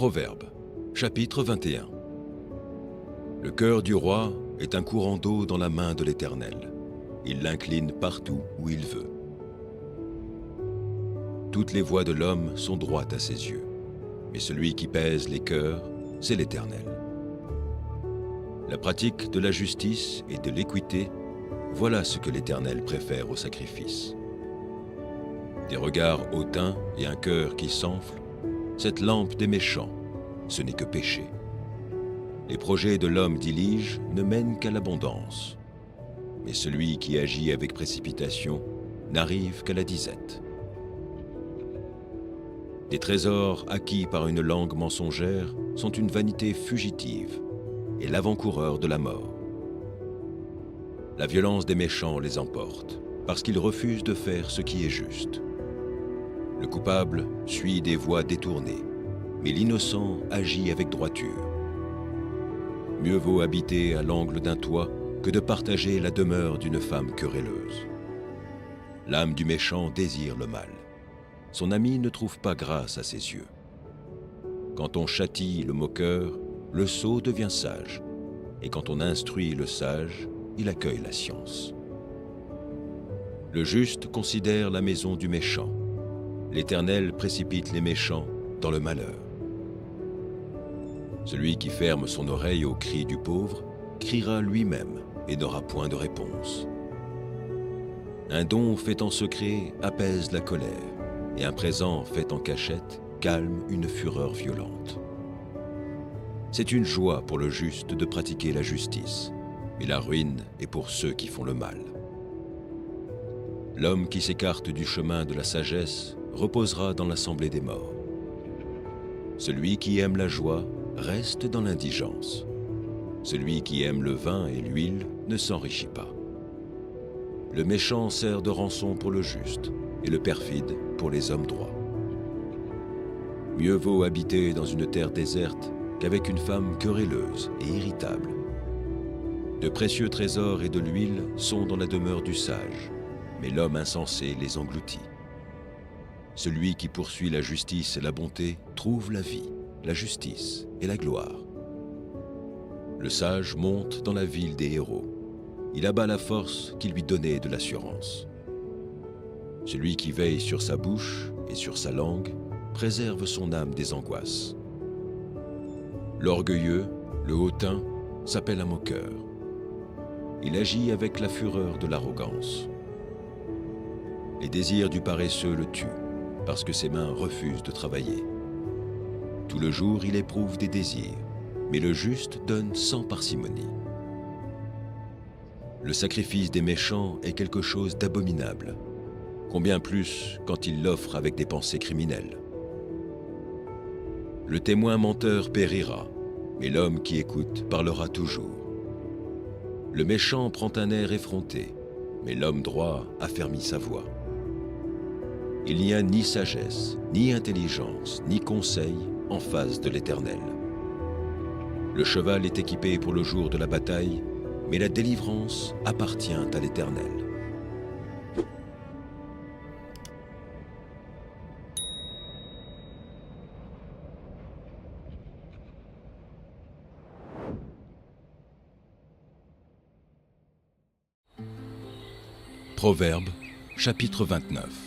Proverbes, chapitre 21. Le cœur du roi est un courant d'eau dans la main de l'Éternel. Il l'incline partout où il veut. Toutes les voies de l'homme sont droites à ses yeux, mais celui qui pèse les cœurs, c'est l'Éternel. La pratique de la justice et de l'équité, voilà ce que l'Éternel préfère au sacrifice. Des regards hautains et un cœur qui s'enfle, cette lampe des méchants, ce n'est que péché. Les projets de l'homme diligent ne mènent qu'à l'abondance, mais celui qui agit avec précipitation n'arrive qu'à la disette. Des trésors acquis par une langue mensongère sont une vanité fugitive et l'avant-coureur de la mort. La violence des méchants les emporte, parce qu'ils refusent de faire ce qui est juste. Le coupable suit des voies détournées, mais l'innocent agit avec droiture. Mieux vaut habiter à l'angle d'un toit que de partager la demeure d'une femme querelleuse. L'âme du méchant désire le mal. Son ami ne trouve pas grâce à ses yeux. Quand on châtie le moqueur, le sot devient sage, et quand on instruit le sage, il accueille la science. Le juste considère la maison du méchant. L'Éternel précipite les méchants dans le malheur. Celui qui ferme son oreille aux cris du pauvre criera lui-même et n'aura point de réponse. Un don fait en secret apaise la colère, et un présent fait en cachette calme une fureur violente. C'est une joie pour le juste de pratiquer la justice, mais la ruine est pour ceux qui font le mal. L'homme qui s'écarte du chemin de la sagesse reposera dans l'assemblée des morts. Celui qui aime la joie reste dans l'indigence. Celui qui aime le vin et l'huile ne s'enrichit pas. Le méchant sert de rançon pour le juste, et le perfide pour les hommes droits. Mieux vaut habiter dans une terre déserte qu'avec une femme querelleuse et irritable. De précieux trésors et de l'huile sont dans la demeure du sage, mais l'homme insensé les engloutit. Celui qui poursuit la justice et la bonté trouve la vie, la justice et la gloire. Le sage monte dans la ville des héros. Il abat la force qui lui donnait de l'assurance. Celui qui veille sur sa bouche et sur sa langue préserve son âme des angoisses. L'orgueilleux, le hautain, s'appelle un moqueur. Il agit avec la fureur de l'arrogance. Les désirs du paresseux le tuent, parce que ses mains refusent de travailler. Tout le jour, il éprouve des désirs, mais le juste donne sans parcimonie. Le sacrifice des méchants est quelque chose d'abominable, combien plus quand il l'offre avec des pensées criminelles. Le témoin menteur périra, mais l'homme qui écoute parlera toujours. Le méchant prend un air effronté, mais l'homme droit affermit sa voix. Il n'y a ni sagesse, ni intelligence, ni conseil en face de l'Éternel. Le cheval est équipé pour le jour de la bataille, mais la délivrance appartient à l'Éternel. Proverbes, chapitre 29.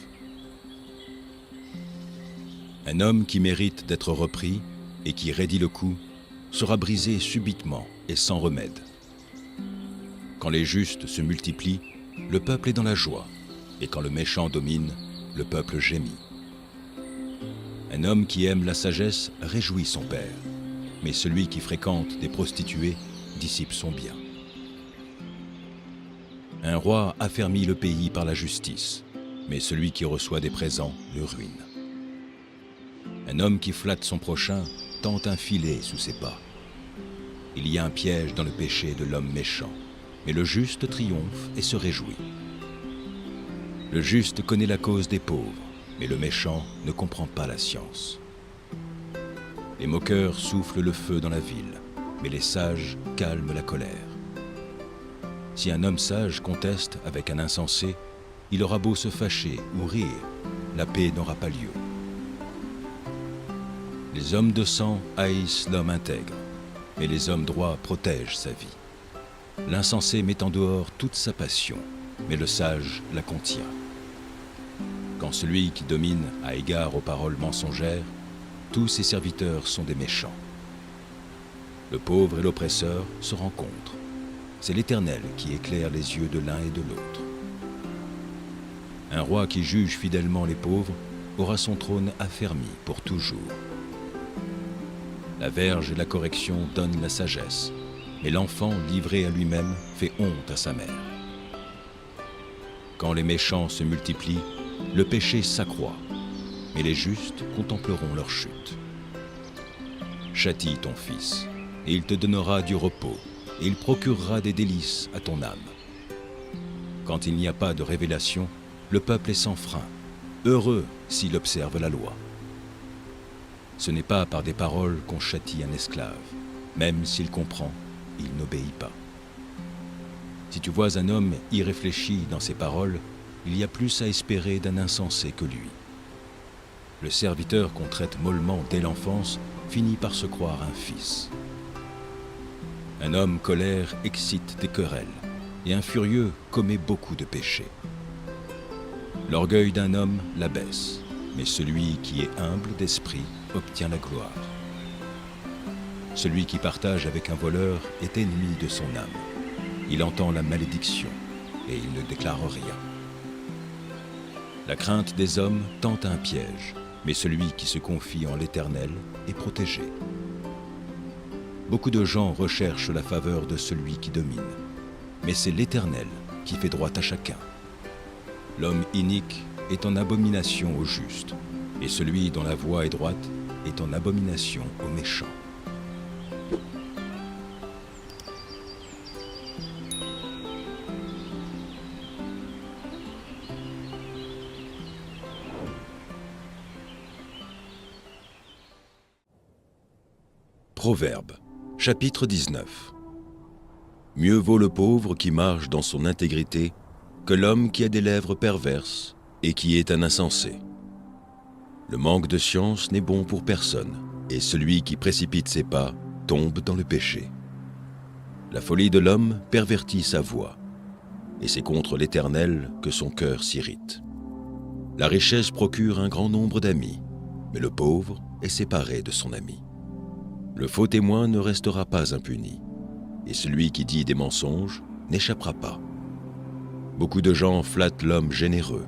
Un homme qui mérite d'être repris et qui raidit le coup sera brisé subitement et sans remède. Quand les justes se multiplient, le peuple est dans la joie, et quand le méchant domine, le peuple gémit. Un homme qui aime la sagesse réjouit son père, mais celui qui fréquente des prostituées dissipe son bien. Un roi affermit le pays par la justice, mais celui qui reçoit des présents le ruine. Un homme qui flatte son prochain tente un filet sous ses pas. Il y a un piège dans le péché de l'homme méchant, mais le juste triomphe et se réjouit. Le juste connaît la cause des pauvres, mais le méchant ne comprend pas la science. Les moqueurs soufflent le feu dans la ville, mais les sages calment la colère. Si un homme sage conteste avec un insensé, il aura beau se fâcher ou rire, la paix n'aura pas lieu. Les hommes de sang haïssent l'homme intègre, mais les hommes droits protègent sa vie. L'insensé met en dehors toute sa passion, mais le sage la contient. Quand celui qui domine a égard aux paroles mensongères, tous ses serviteurs sont des méchants. Le pauvre et l'oppresseur se rencontrent. C'est l'Éternel qui éclaire les yeux de l'un et de l'autre. Un roi qui juge fidèlement les pauvres aura son trône affermi pour toujours. La verge et la correction donnent la sagesse, mais l'enfant livré à lui-même fait honte à sa mère. Quand les méchants se multiplient, le péché s'accroît, mais les justes contempleront leur chute. Châtie ton fils, et il te donnera du repos, et il procurera des délices à ton âme. Quand il n'y a pas de révélation, le peuple est sans frein, heureux s'il observe la loi. Ce n'est pas par des paroles qu'on châtie un esclave, même s'il comprend, il n'obéit pas. Si tu vois un homme irréfléchi dans ses paroles, il y a plus à espérer d'un insensé que lui. Le serviteur qu'on traite mollement dès l'enfance finit par se croire un fils. Un homme colère excite des querelles, et un furieux commet beaucoup de péchés. L'orgueil d'un homme l'abaisse, mais celui qui est humble d'esprit obtient la gloire. Celui qui partage avec un voleur est ennemi de son âme. Il entend la malédiction, et il ne déclare rien. La crainte des hommes tente un piège, mais celui qui se confie en l'Éternel est protégé. Beaucoup de gens recherchent la faveur de celui qui domine, mais c'est l'Éternel qui fait droit à chacun. L'homme inique est en abomination au juste, et celui dont la voie est droite est en abomination aux méchants. Proverbes, chapitre 19. Mieux vaut le pauvre qui marche dans son intégrité que l'homme qui a des lèvres perverses et qui est un insensé. Le manque de science n'est bon pour personne, et celui qui précipite ses pas tombe dans le péché. La folie de l'homme pervertit sa voix, et c'est contre l'Éternel que son cœur s'irrite. La richesse procure un grand nombre d'amis, mais le pauvre est séparé de son ami. Le faux témoin ne restera pas impuni, et celui qui dit des mensonges n'échappera pas. Beaucoup de gens flattent l'homme généreux,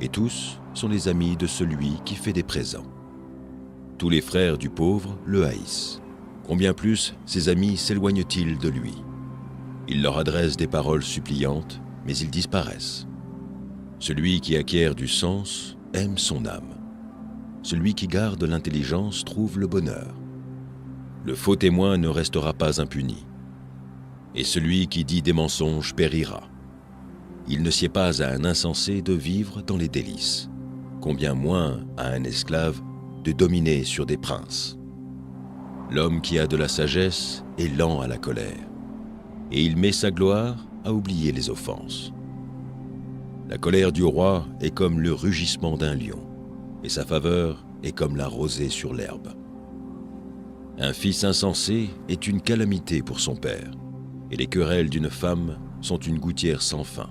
et tous sont les amis de celui qui fait des présents. Tous les frères du pauvre le haïssent. Combien plus ses amis s'éloignent-ils de lui? Il leur adresse des paroles suppliantes, mais ils disparaissent. Celui qui acquiert du sens aime son âme. Celui qui garde l'intelligence trouve le bonheur. Le faux témoin ne restera pas impuni, et celui qui dit des mensonges périra. Il ne sied pas à un insensé de vivre dans les délices, combien moins à un esclave de dominer sur des princes. L'homme qui a de la sagesse est lent à la colère, et il met sa gloire à oublier les offenses. La colère du roi est comme le rugissement d'un lion, et sa faveur est comme la rosée sur l'herbe. Un fils insensé est une calamité pour son père, et les querelles d'une femme sont une gouttière sans fin.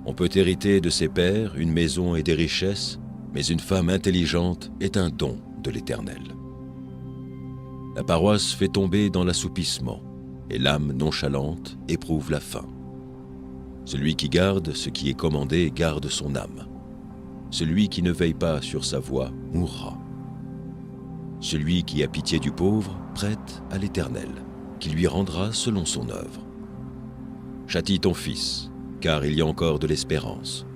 On peut hériter de ses pères une maison et des richesses, mais une femme intelligente est un don de l'Éternel. La paroisse fait tomber dans l'assoupissement, et l'âme nonchalante éprouve la faim. Celui qui garde ce qui est commandé garde son âme. Celui qui ne veille pas sur sa voie mourra. Celui qui a pitié du pauvre prête à l'Éternel, qui lui rendra selon son œuvre. Châtie ton fils, car il y a encore de l'espérance,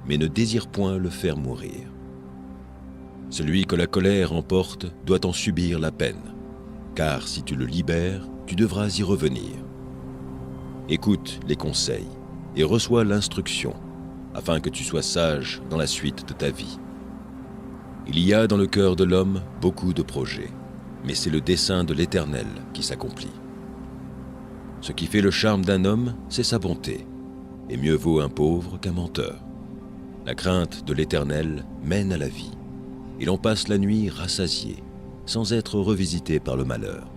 mais ne désire point le faire mourir. Celui que la colère emporte doit en subir la peine, car si tu le libères, tu devras y revenir. Écoute les conseils et reçois l'instruction, afin que tu sois sage dans la suite de ta vie. Il y a dans le cœur de l'homme beaucoup de projets, mais c'est le dessein de l'Éternel qui s'accomplit. Ce qui fait le charme d'un homme, c'est sa bonté, et mieux vaut un pauvre qu'un menteur. La crainte de l'Éternel mène à la vie, et l'on passe la nuit rassasié, sans être revisité par le malheur.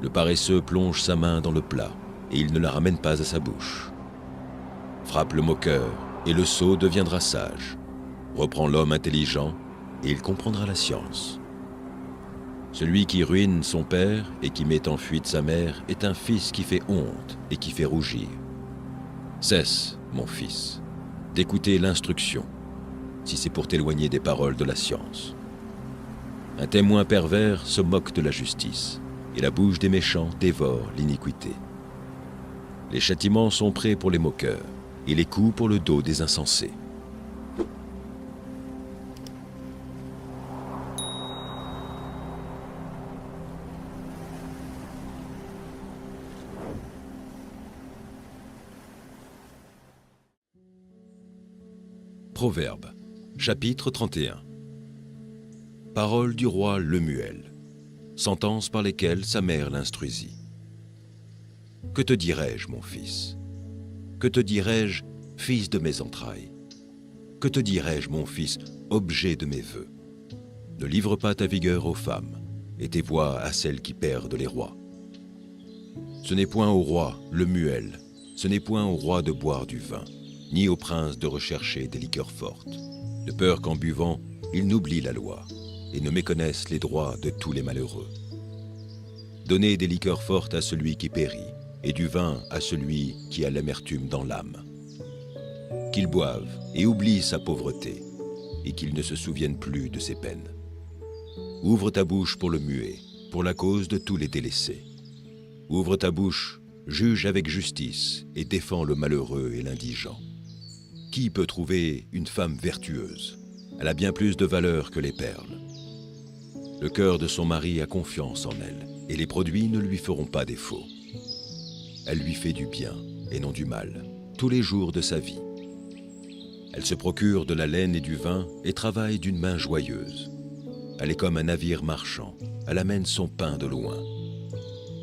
Le paresseux plonge sa main dans le plat et il ne la ramène pas à sa bouche. Frappe le moqueur et le sot deviendra sage. Reprend l'homme intelligent et il comprendra la science. Celui qui ruine son père et qui met en fuite sa mère est un fils qui fait honte et qui fait rougir. Cesse, mon fils, d'écouter l'instruction, si c'est pour t'éloigner des paroles de la science. Un témoin pervers se moque de la justice, et la bouche des méchants dévore l'iniquité. Les châtiments sont prêts pour les moqueurs, et les coups pour le dos des insensés. Proverbe, chapitre 31. Paroles du roi Lemuel, sentences par lesquelles sa mère l'instruisit. Que te dirai-je, mon fils? Que te dirai-je, fils de mes entrailles? Que te dirai-je, mon fils, objet de mes vœux? Ne livre pas ta vigueur aux femmes, et tes voix à celles qui perdent les rois. Ce n'est point au roi, Lemuel, ce n'est point au roi de boire du vin, ni au prince de rechercher des liqueurs fortes, de peur qu'en buvant, ils n'oublient la loi et ne méconnaissent les droits de tous les malheureux. Donnez des liqueurs fortes à celui qui périt, et du vin à celui qui a l'amertume dans l'âme. Qu'il boive et oublie sa pauvreté, et qu'il ne se souvienne plus de ses peines. Ouvre ta bouche pour le muet, pour la cause de tous les délaissés. Ouvre ta bouche, juge avec justice, et défends le malheureux et l'indigent. Qui peut trouver une femme vertueuse? Elle a bien plus de valeur que les perles. Le cœur de son mari a confiance en elle, et les produits ne lui feront pas défaut. Elle lui fait du bien, et non du mal, tous les jours de sa vie. Elle se procure de la laine et du vin, et travaille d'une main joyeuse. Elle est comme un navire marchand, elle amène son pain de loin.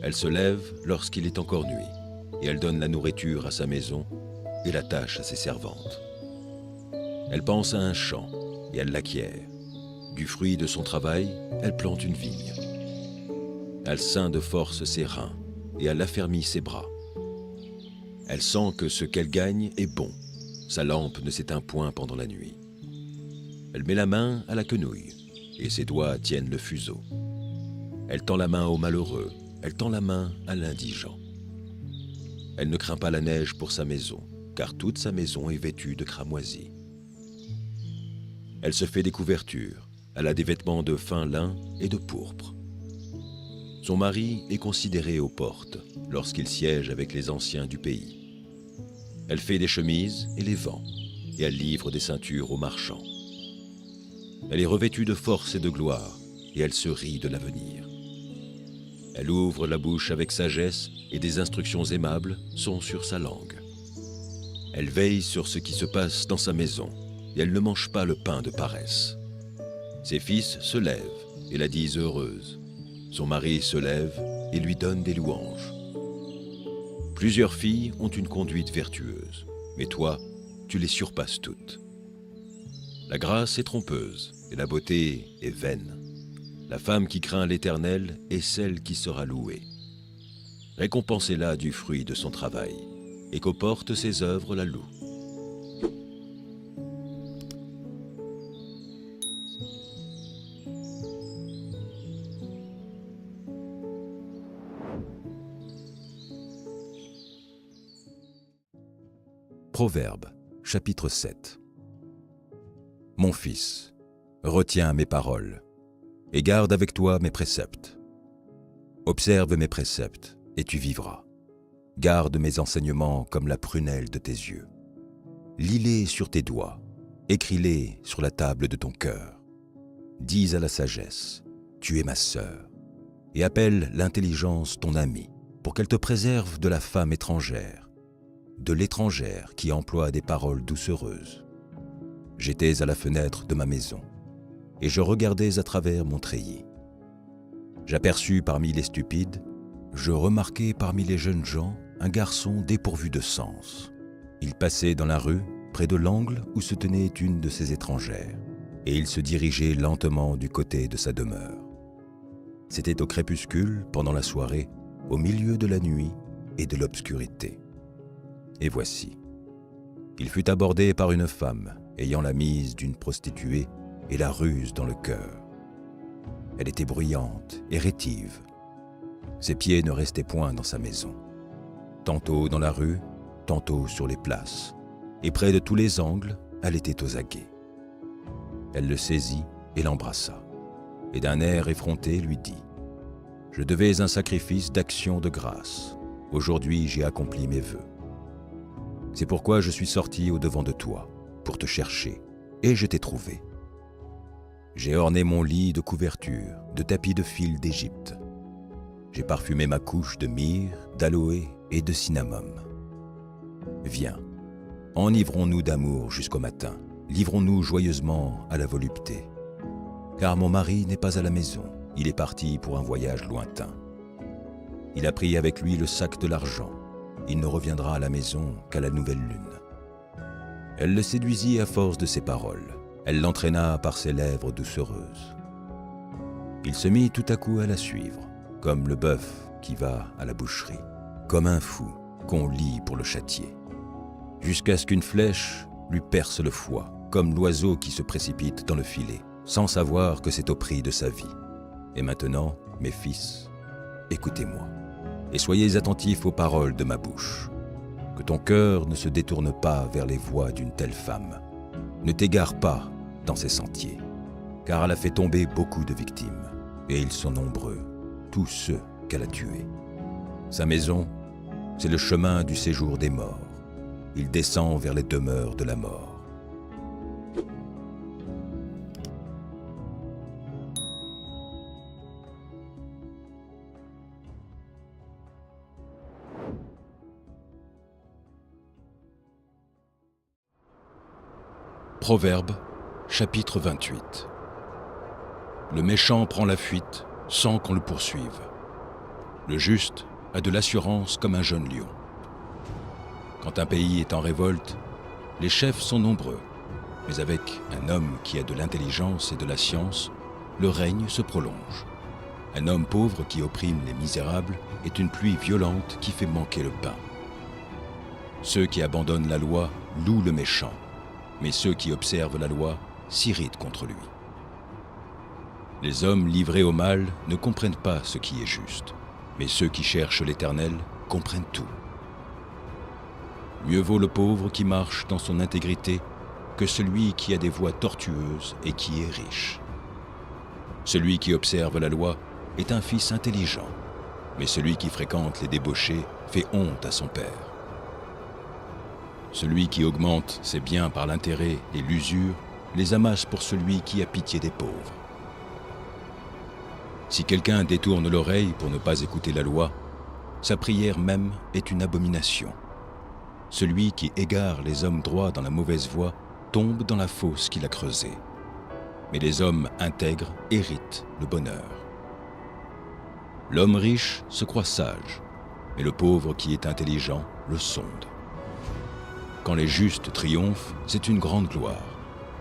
Elle se lève lorsqu'il est encore nuit, et elle donne la nourriture à sa maison, et la tâche à ses servantes. Elle pense à un champ, et elle l'acquiert. Du fruit de son travail, elle plante une vigne. Elle ceint de force ses reins, et elle affermit ses bras. Elle sent que ce qu'elle gagne est bon. Sa lampe ne s'éteint point pendant la nuit. Elle met la main à la quenouille, et ses doigts tiennent le fuseau. Elle tend la main au malheureux, elle tend la main à l'indigent. Elle ne craint pas la neige pour sa maison, car toute sa maison est vêtue de cramoisis. Elle se fait des couvertures, elle a des vêtements de fin lin et de pourpre. Son mari est considéré aux portes, lorsqu'il siège avec les anciens du pays. Elle fait des chemises et les vend, et elle livre des ceintures aux marchands. Elle est revêtue de force et de gloire, et elle se rit de l'avenir. Elle ouvre la bouche avec sagesse, et des instructions aimables sont sur sa langue. Elle veille sur ce qui se passe dans sa maison, et elle ne mange pas le pain de paresse. Ses fils se lèvent et la disent heureuse. Son mari se lève et lui donne des louanges. Plusieurs filles ont une conduite vertueuse, mais toi, tu les surpasses toutes. La grâce est trompeuse et la beauté est vaine. La femme qui craint l'Éternel est celle qui sera louée. Récompensez-la du fruit de son travail, et qu'aux portes ses œuvres la louent. Proverbe, chapitre 7. Mon fils, retiens mes paroles, et garde avec toi mes préceptes. Observe mes préceptes, et tu vivras. Garde mes enseignements comme la prunelle de tes yeux. Lis-les sur tes doigts, écris-les sur la table de ton cœur. Dis à la sagesse, tu es ma sœur, et appelle l'intelligence ton amie, pour qu'elle te préserve de la femme étrangère, de l'étrangère qui emploie des paroles doucereuses. J'étais à la fenêtre de ma maison, et je regardais à travers mon treillis. J'aperçus parmi les stupides, je remarquai parmi les jeunes gens un garçon dépourvu de sens. Il passait dans la rue, près de l'angle où se tenait une de ces étrangères, et il se dirigeait lentement du côté de sa demeure. C'était au crépuscule, pendant la soirée, au milieu de la nuit et de l'obscurité. Et voici, il fut abordé par une femme ayant la mise d'une prostituée et la ruse dans le cœur. Elle était bruyante et rétive. Ses pieds ne restaient point dans sa maison. Tantôt dans la rue, tantôt sur les places, et près de tous les angles, elle était aux aguets. Elle le saisit et l'embrassa, et d'un air effronté lui dit « Je devais un sacrifice d'action de grâce. Aujourd'hui j'ai accompli mes vœux. C'est pourquoi je suis sorti au-devant de toi, pour te chercher, et je t'ai trouvé. J'ai orné mon lit de couvertures, de tapis de fil d'Égypte. J'ai parfumé ma couche de myrrhe, d'aloès et de cinnamome. Viens, enivrons-nous d'amour jusqu'au matin, livrons-nous joyeusement à la volupté. Car mon mari n'est pas à la maison, il est parti pour un voyage lointain. Il a pris avec lui le sac de l'argent, il ne reviendra à la maison qu'à la nouvelle lune. » Elle le séduisit à force de ses paroles, elle l'entraîna par ses lèvres doucereuses. Il se mit tout à coup à la suivre, comme le bœuf qui va à la boucherie, comme un fou qu'on lie pour le châtier, jusqu'à ce qu'une flèche lui perce le foie, comme l'oiseau qui se précipite dans le filet, sans savoir que c'est au prix de sa vie. Et maintenant, mes fils, écoutez-moi, et soyez attentifs aux paroles de ma bouche. Que ton cœur ne se détourne pas vers les voies d'une telle femme. Ne t'égare pas dans ses sentiers, car elle a fait tomber beaucoup de victimes, et ils sont nombreux, tous ceux qu'elle a tués. Sa maison, c'est le chemin du séjour des morts. Il descend vers les demeures de la mort. Proverbe, chapitre 28. Le méchant prend la fuite sans qu'on le poursuive. Le juste a de l'assurance comme un jeune lion. Quand un pays est en révolte, les chefs sont nombreux, mais avec un homme qui a de l'intelligence et de la science, le règne se prolonge. Un homme pauvre qui opprime les misérables est une pluie violente qui fait manquer le pain. Ceux qui abandonnent la loi louent le méchant, mais ceux qui observent la loi s'irritent contre lui. Les hommes livrés au mal ne comprennent pas ce qui est juste, mais ceux qui cherchent l'Éternel comprennent tout. Mieux vaut le pauvre qui marche dans son intégrité que celui qui a des voies tortueuses et qui est riche. Celui qui observe la loi est un fils intelligent, mais celui qui fréquente les débauchés fait honte à son père. Celui qui augmente ses biens par l'intérêt et l'usure les amasse pour celui qui a pitié des pauvres. Si quelqu'un détourne l'oreille pour ne pas écouter la loi, sa prière même est une abomination. Celui qui égare les hommes droits dans la mauvaise voie tombe dans la fosse qu'il a creusée. Mais les hommes intègres héritent le bonheur. L'homme riche se croit sage, mais le pauvre qui est intelligent le sonde. Quand les justes triomphent, c'est une grande gloire.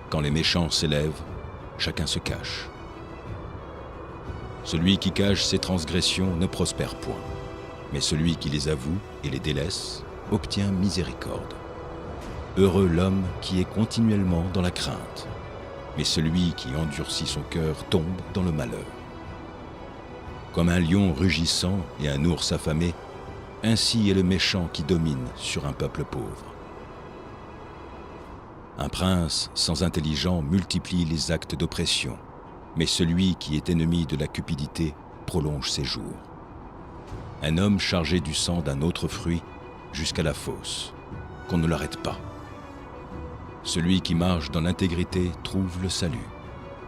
Quand les méchants s'élèvent, chacun se cache. Celui qui cache ses transgressions ne prospère point, mais celui qui les avoue et les délaisse obtient miséricorde. Heureux l'homme qui est continuellement dans la crainte, mais celui qui endurcit son cœur tombe dans le malheur. Comme un lion rugissant et un ours affamé, ainsi est le méchant qui domine sur un peuple pauvre. Un prince sans intelligence multiplie les actes d'oppression, mais celui qui est ennemi de la cupidité prolonge ses jours. Un homme chargé du sang d'un autre fruit jusqu'à la fosse, qu'on ne l'arrête pas. Celui qui marche dans l'intégrité trouve le salut,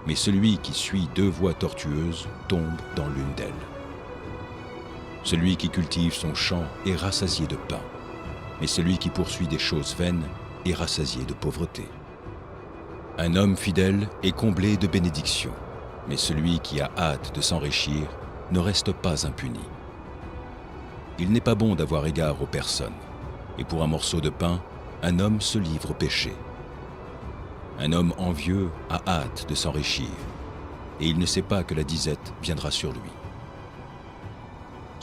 mais celui qui suit deux voies tortueuses tombe dans l'une d'elles. Celui qui cultive son champ est rassasié de pain, mais celui qui poursuit des choses vaines est rassasié de pauvreté. Un homme fidèle est comblé de bénédictions, mais celui qui a hâte de s'enrichir ne reste pas impuni. Il n'est pas bon d'avoir égard aux personnes, et pour un morceau de pain, un homme se livre au péché. Un homme envieux a hâte de s'enrichir, et il ne sait pas que la disette viendra sur lui.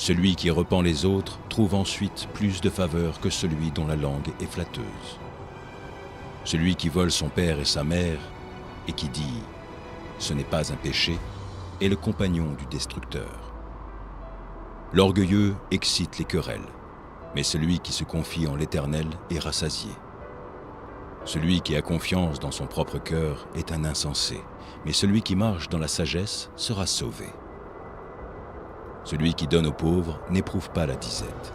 Celui qui repent les autres trouve ensuite plus de faveur que celui dont la langue est flatteuse. Celui qui vole son père et sa mère et qui dit « ce n'est pas un péché » est le compagnon du destructeur. L'orgueilleux excite les querelles, mais celui qui se confie en l'Éternel est rassasié. Celui qui a confiance dans son propre cœur est un insensé, mais celui qui marche dans la sagesse sera sauvé. Celui qui donne aux pauvres n'éprouve pas la disette,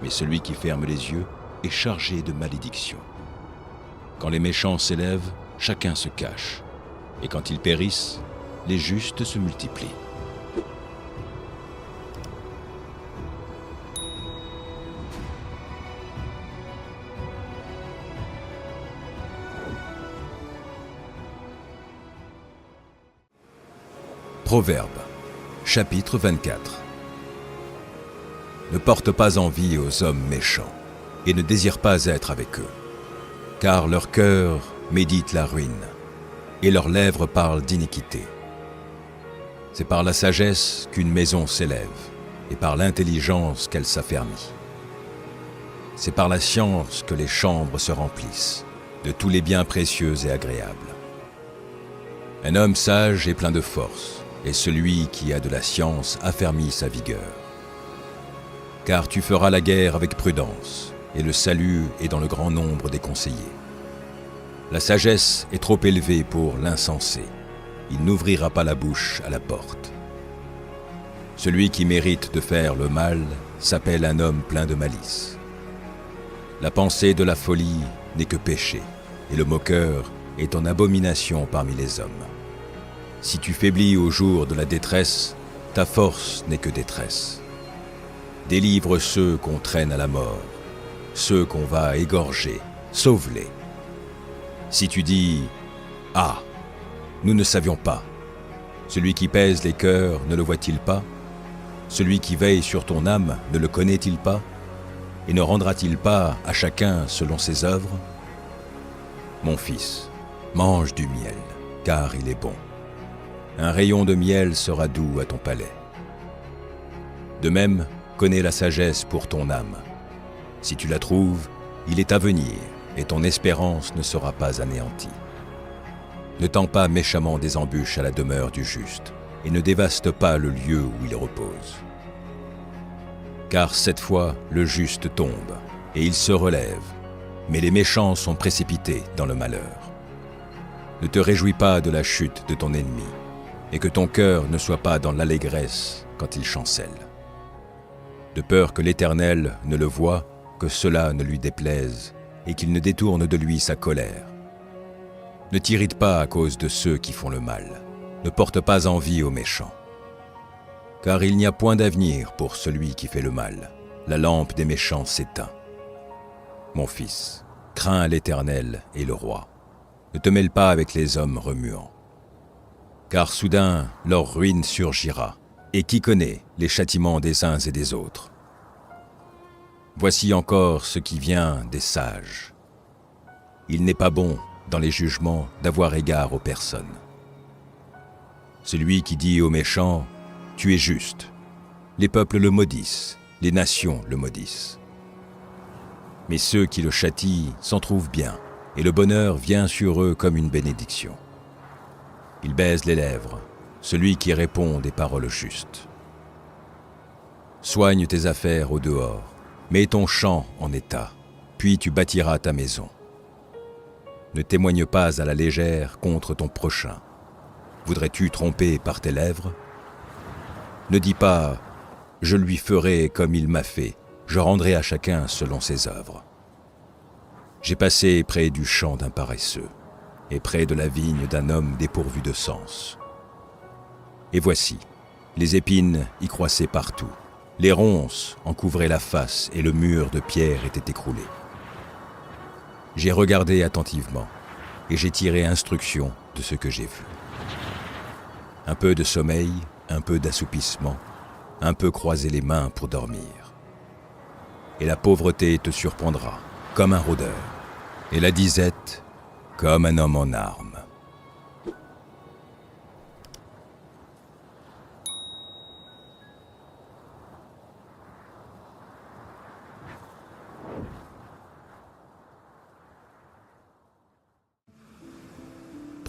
mais celui qui ferme les yeux est chargé de malédiction. Quand les méchants s'élèvent, chacun se cache, et quand ils périssent, les justes se multiplient. Proverbes, chapitre 24. Ne porte pas envie aux hommes méchants, et ne désire pas être avec eux, car leur cœur médite la ruine, et leurs lèvres parlent d'iniquité. C'est par la sagesse qu'une maison s'élève, et par l'intelligence qu'elle s'affermit. C'est par la science que les chambres se remplissent, de tous les biens précieux et agréables. Un homme sage est plein de force, et celui qui a de la science affermit sa vigueur. Car tu feras la guerre avec prudence, et le salut est dans le grand nombre des conseillers. La sagesse est trop élevée pour l'insensé, il n'ouvrira pas la bouche à la porte. Celui qui mérite de faire le mal s'appelle un homme plein de malice. La pensée de la folie n'est que péché, et le moqueur est en abomination parmi les hommes. Si tu faiblis au jour de la détresse, ta force n'est que détresse. Délivre ceux qu'on traîne à la mort, ceux qu'on va égorger, sauve-les. Si tu dis « Ah, nous ne savions pas », celui qui pèse les cœurs ne le voit-il pas? Celui qui veille sur ton âme ne le connaît-il pas? Et ne rendra-t-il pas à chacun selon ses œuvres? Mon fils, mange du miel, car il est bon. Un rayon de miel sera doux à ton palais. De même, connais la sagesse pour ton âme. Si tu la trouves, il est à venir, et ton espérance ne sera pas anéantie. Ne tends pas méchamment des embûches à la demeure du juste, et ne dévaste pas le lieu où il repose. Car cette fois, le juste tombe, et il se relève, mais les méchants sont précipités dans le malheur. Ne te réjouis pas de la chute de ton ennemi, et que ton cœur ne soit pas dans l'allégresse quand il chancelle. De peur que l'Éternel ne le voie, que cela ne lui déplaise, et qu'il ne détourne de lui sa colère. Ne t'irrite pas à cause de ceux qui font le mal, ne porte pas envie aux méchants. Car il n'y a point d'avenir pour celui qui fait le mal, la lampe des méchants s'éteint. Mon fils, crains l'Éternel et le roi, ne te mêle pas avec les hommes remuants. Car soudain leur ruine surgira, et qui connaît les châtiments des uns et des autres? Voici encore ce qui vient des sages. Il n'est pas bon, dans les jugements, d'avoir égard aux personnes. Celui qui dit aux méchants, « Tu es juste », les peuples le maudissent, les nations le maudissent. Mais ceux qui le châtient s'en trouvent bien, et le bonheur vient sur eux comme une bénédiction. Il baise les lèvres, celui qui répond des paroles justes. Soigne tes affaires au dehors, mets ton champ en état, puis tu bâtiras ta maison. Ne témoigne pas à la légère contre ton prochain. Voudrais-tu tromper par tes lèvres? Ne dis pas « Je lui ferai comme il m'a fait, je rendrai à chacun selon ses œuvres. » J'ai passé près du champ d'un paresseux, et près de la vigne d'un homme dépourvu de sens. Et voici, les épines y croissaient partout, les ronces en couvraient la face et le mur de pierre était écroulé. J'ai regardé attentivement, et j'ai tiré instruction de ce que j'ai vu. Un peu de sommeil, un peu d'assoupissement, un peu croiser les mains pour dormir. Et la pauvreté te surprendra, comme un rôdeur, et la disette, comme un homme en armes.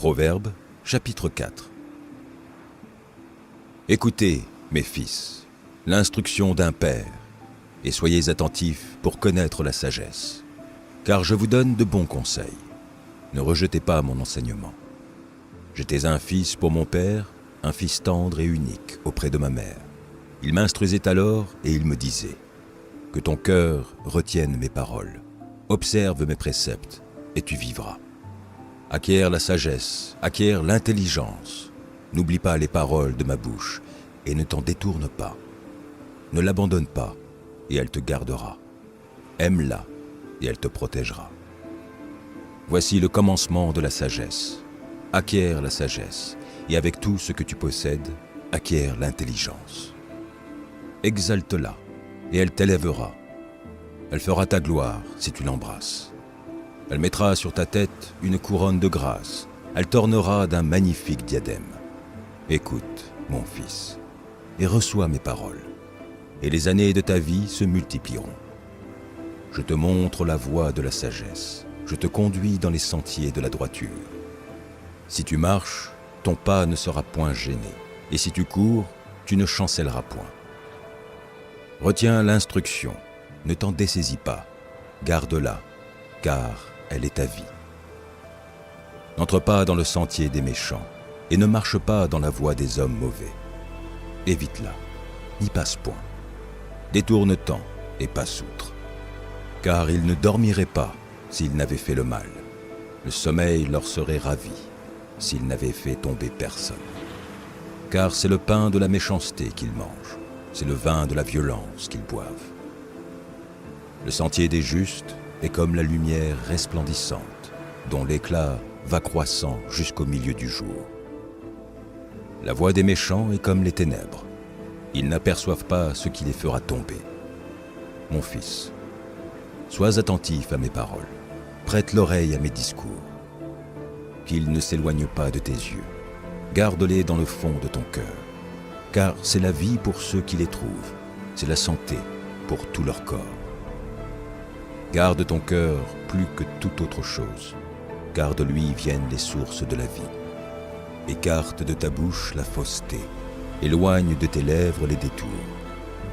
Proverbes, chapitre 4. Écoutez, mes fils, l'instruction d'un père, et soyez attentifs pour connaître la sagesse, car je vous donne de bons conseils. Ne rejetez pas mon enseignement. J'étais un fils pour mon père, un fils tendre et unique auprès de ma mère. Il m'instruisait alors et il me disait : que ton cœur retienne mes paroles, observe mes préceptes et tu vivras. Acquiert la sagesse, acquiert l'intelligence. N'oublie pas les paroles de ma bouche et ne t'en détourne pas. Ne l'abandonne pas et elle te gardera. Aime-la et elle te protégera. Voici le commencement de la sagesse. Acquiert la sagesse et avec tout ce que tu possèdes, acquiert l'intelligence. Exalte-la et elle t'élèvera. Elle fera ta gloire si tu l'embrasses. Elle mettra sur ta tête une couronne de grâce. Elle t'ornera d'un magnifique diadème. Écoute, mon fils, et reçois mes paroles, et les années de ta vie se multiplieront. Je te montre la voie de la sagesse. Je te conduis dans les sentiers de la droiture. Si tu marches, ton pas ne sera point gêné, et si tu cours, tu ne chancelleras point. Retiens l'instruction, ne t'en dessaisis pas, garde-la, car elle est ta vie. N'entre pas dans le sentier des méchants, et ne marche pas dans la voie des hommes mauvais. Évite-la, n'y passe point. Détourne-t'en et passe outre. Car ils ne dormiraient pas s'ils n'avaient fait le mal. Le sommeil leur serait ravi s'ils n'avaient fait tomber personne. Car c'est le pain de la méchanceté qu'ils mangent, c'est le vin de la violence qu'ils boivent. Le sentier des justes est comme la lumière resplendissante, dont l'éclat va croissant jusqu'au milieu du jour. La voie des méchants est comme les ténèbres. Ils n'aperçoivent pas ce qui les fera tomber. Mon fils, sois attentif à mes paroles, prête l'oreille à mes discours. Qu'ils ne s'éloignent pas de tes yeux, garde-les dans le fond de ton cœur, car c'est la vie pour ceux qui les trouvent, c'est la santé pour tout leur corps. Garde ton cœur plus que toute autre chose, car de lui viennent les sources de la vie. Écarte de ta bouche la fausseté, éloigne de tes lèvres les détours.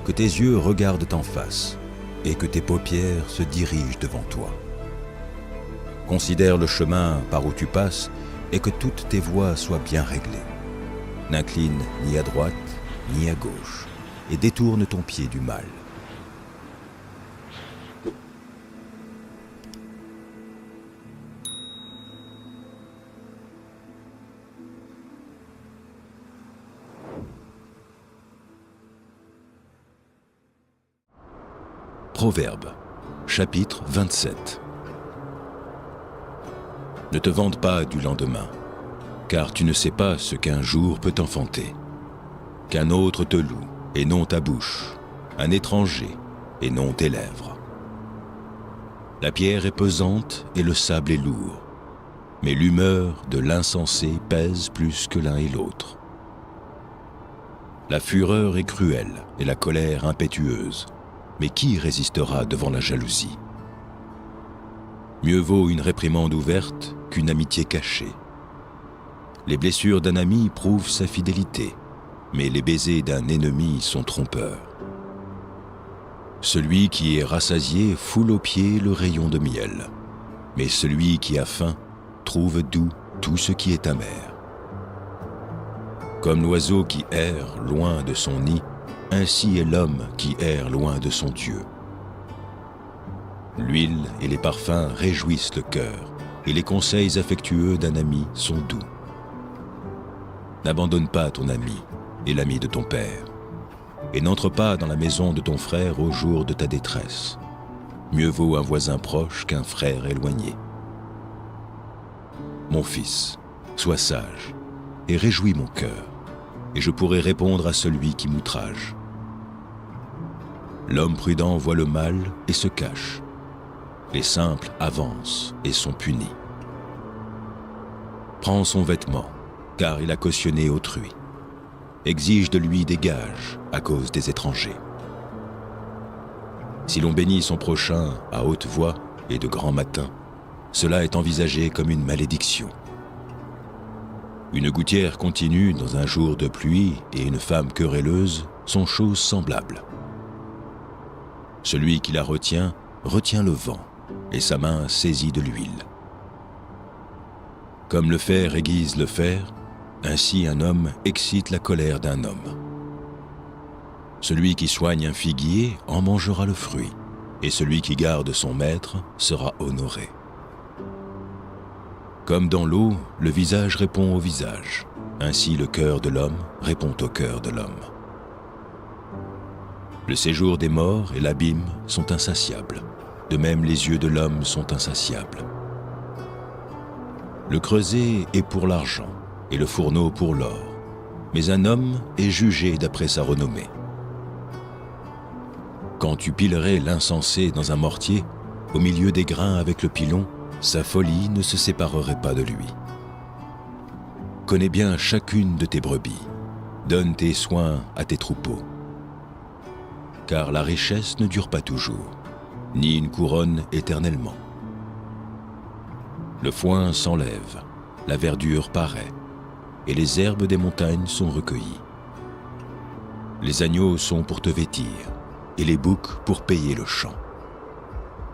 Que tes yeux regardent en face, et que tes paupières se dirigent devant toi. Considère le chemin par où tu passes, et que toutes tes voies soient bien réglées. N'incline ni à droite, ni à gauche, et détourne ton pied du mal. Proverbes, chapitre 27. Ne te vante pas du lendemain, car tu ne sais pas ce qu'un jour peut enfanter. Qu'un autre te loue, et non ta bouche, un étranger, et non tes lèvres. La pierre est pesante et le sable est lourd, mais l'humeur de l'insensé pèse plus que l'un et l'autre. La fureur est cruelle et la colère impétueuse, mais qui résistera devant la jalousie? Mieux vaut une réprimande ouverte qu'une amitié cachée. Les blessures d'un ami prouvent sa fidélité, mais les baisers d'un ennemi sont trompeurs. Celui qui est rassasié foule aux pieds le rayon de miel, mais celui qui a faim trouve doux tout ce qui est amer. Comme l'oiseau qui erre loin de son nid, ainsi est l'homme qui erre loin de son Dieu. L'huile et les parfums réjouissent le cœur, et les conseils affectueux d'un ami sont doux. N'abandonne pas ton ami et l'ami de ton père, et n'entre pas dans la maison de ton frère au jour de ta détresse. Mieux vaut un voisin proche qu'un frère éloigné. Mon fils, sois sage, et réjouis mon cœur, et je pourrai répondre à celui qui m'outrage. L'homme prudent voit le mal et se cache. Les simples avancent et sont punis. Prends son vêtement, car il a cautionné autrui. Exige de lui des gages à cause des étrangers. Si l'on bénit son prochain à haute voix et de grand matin, cela est envisagé comme une malédiction. Une gouttière continue dans un jour de pluie et une femme querelleuse sont choses semblables. Celui qui la retient, retient le vent, et sa main saisit de l'huile. Comme le fer aiguise le fer, ainsi un homme excite la colère d'un homme. Celui qui soigne un figuier en mangera le fruit, et celui qui garde son maître sera honoré. Comme dans l'eau, le visage répond au visage, ainsi le cœur de l'homme répond au cœur de l'homme. Le séjour des morts et l'abîme sont insatiables, de même les yeux de l'homme sont insatiables. Le creuset est pour l'argent, et le fourneau pour l'or, mais un homme est jugé d'après sa renommée. Quand tu pilerais l'insensé dans un mortier, au milieu des grains avec le pilon, sa folie ne se séparerait pas de lui. Connais bien chacune de tes brebis, donne tes soins à tes troupeaux. Car la richesse ne dure pas toujours, ni une couronne éternellement. Le foin s'enlève, la verdure paraît, et les herbes des montagnes sont recueillies. Les agneaux sont pour te vêtir, et les boucs pour payer le champ.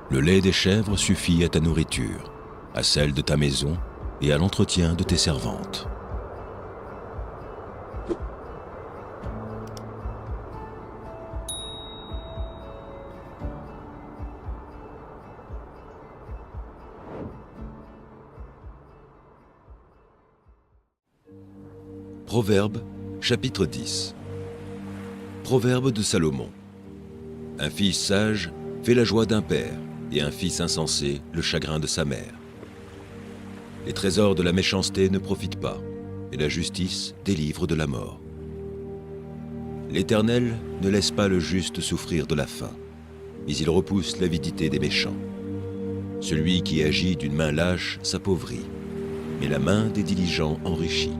Le lait des chèvres suffit à ta nourriture, à celle de ta maison et à l'entretien de tes servantes. Proverbes, chapitre 10. Proverbe de Salomon. Un fils sage fait la joie d'un père, et un fils insensé le chagrin de sa mère. Les trésors de la méchanceté ne profitent pas, et la justice délivre de la mort. L'Éternel ne laisse pas le juste souffrir de la faim, mais il repousse l'avidité des méchants. Celui qui agit d'une main lâche s'appauvrit, mais la main des diligents enrichit.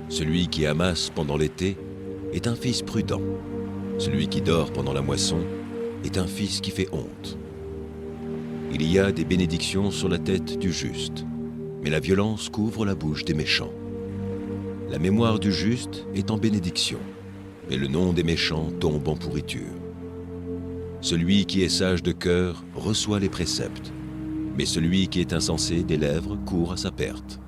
Celui qui amasse pendant l'été est un fils prudent. Celui qui dort pendant la moisson est un fils qui fait honte. Il y a des bénédictions sur la tête du juste, mais la violence couvre la bouche des méchants. La mémoire du juste est en bénédiction, mais le nom des méchants tombe en pourriture. Celui qui est sage de cœur reçoit les préceptes, mais celui qui est insensé des lèvres court à sa perte.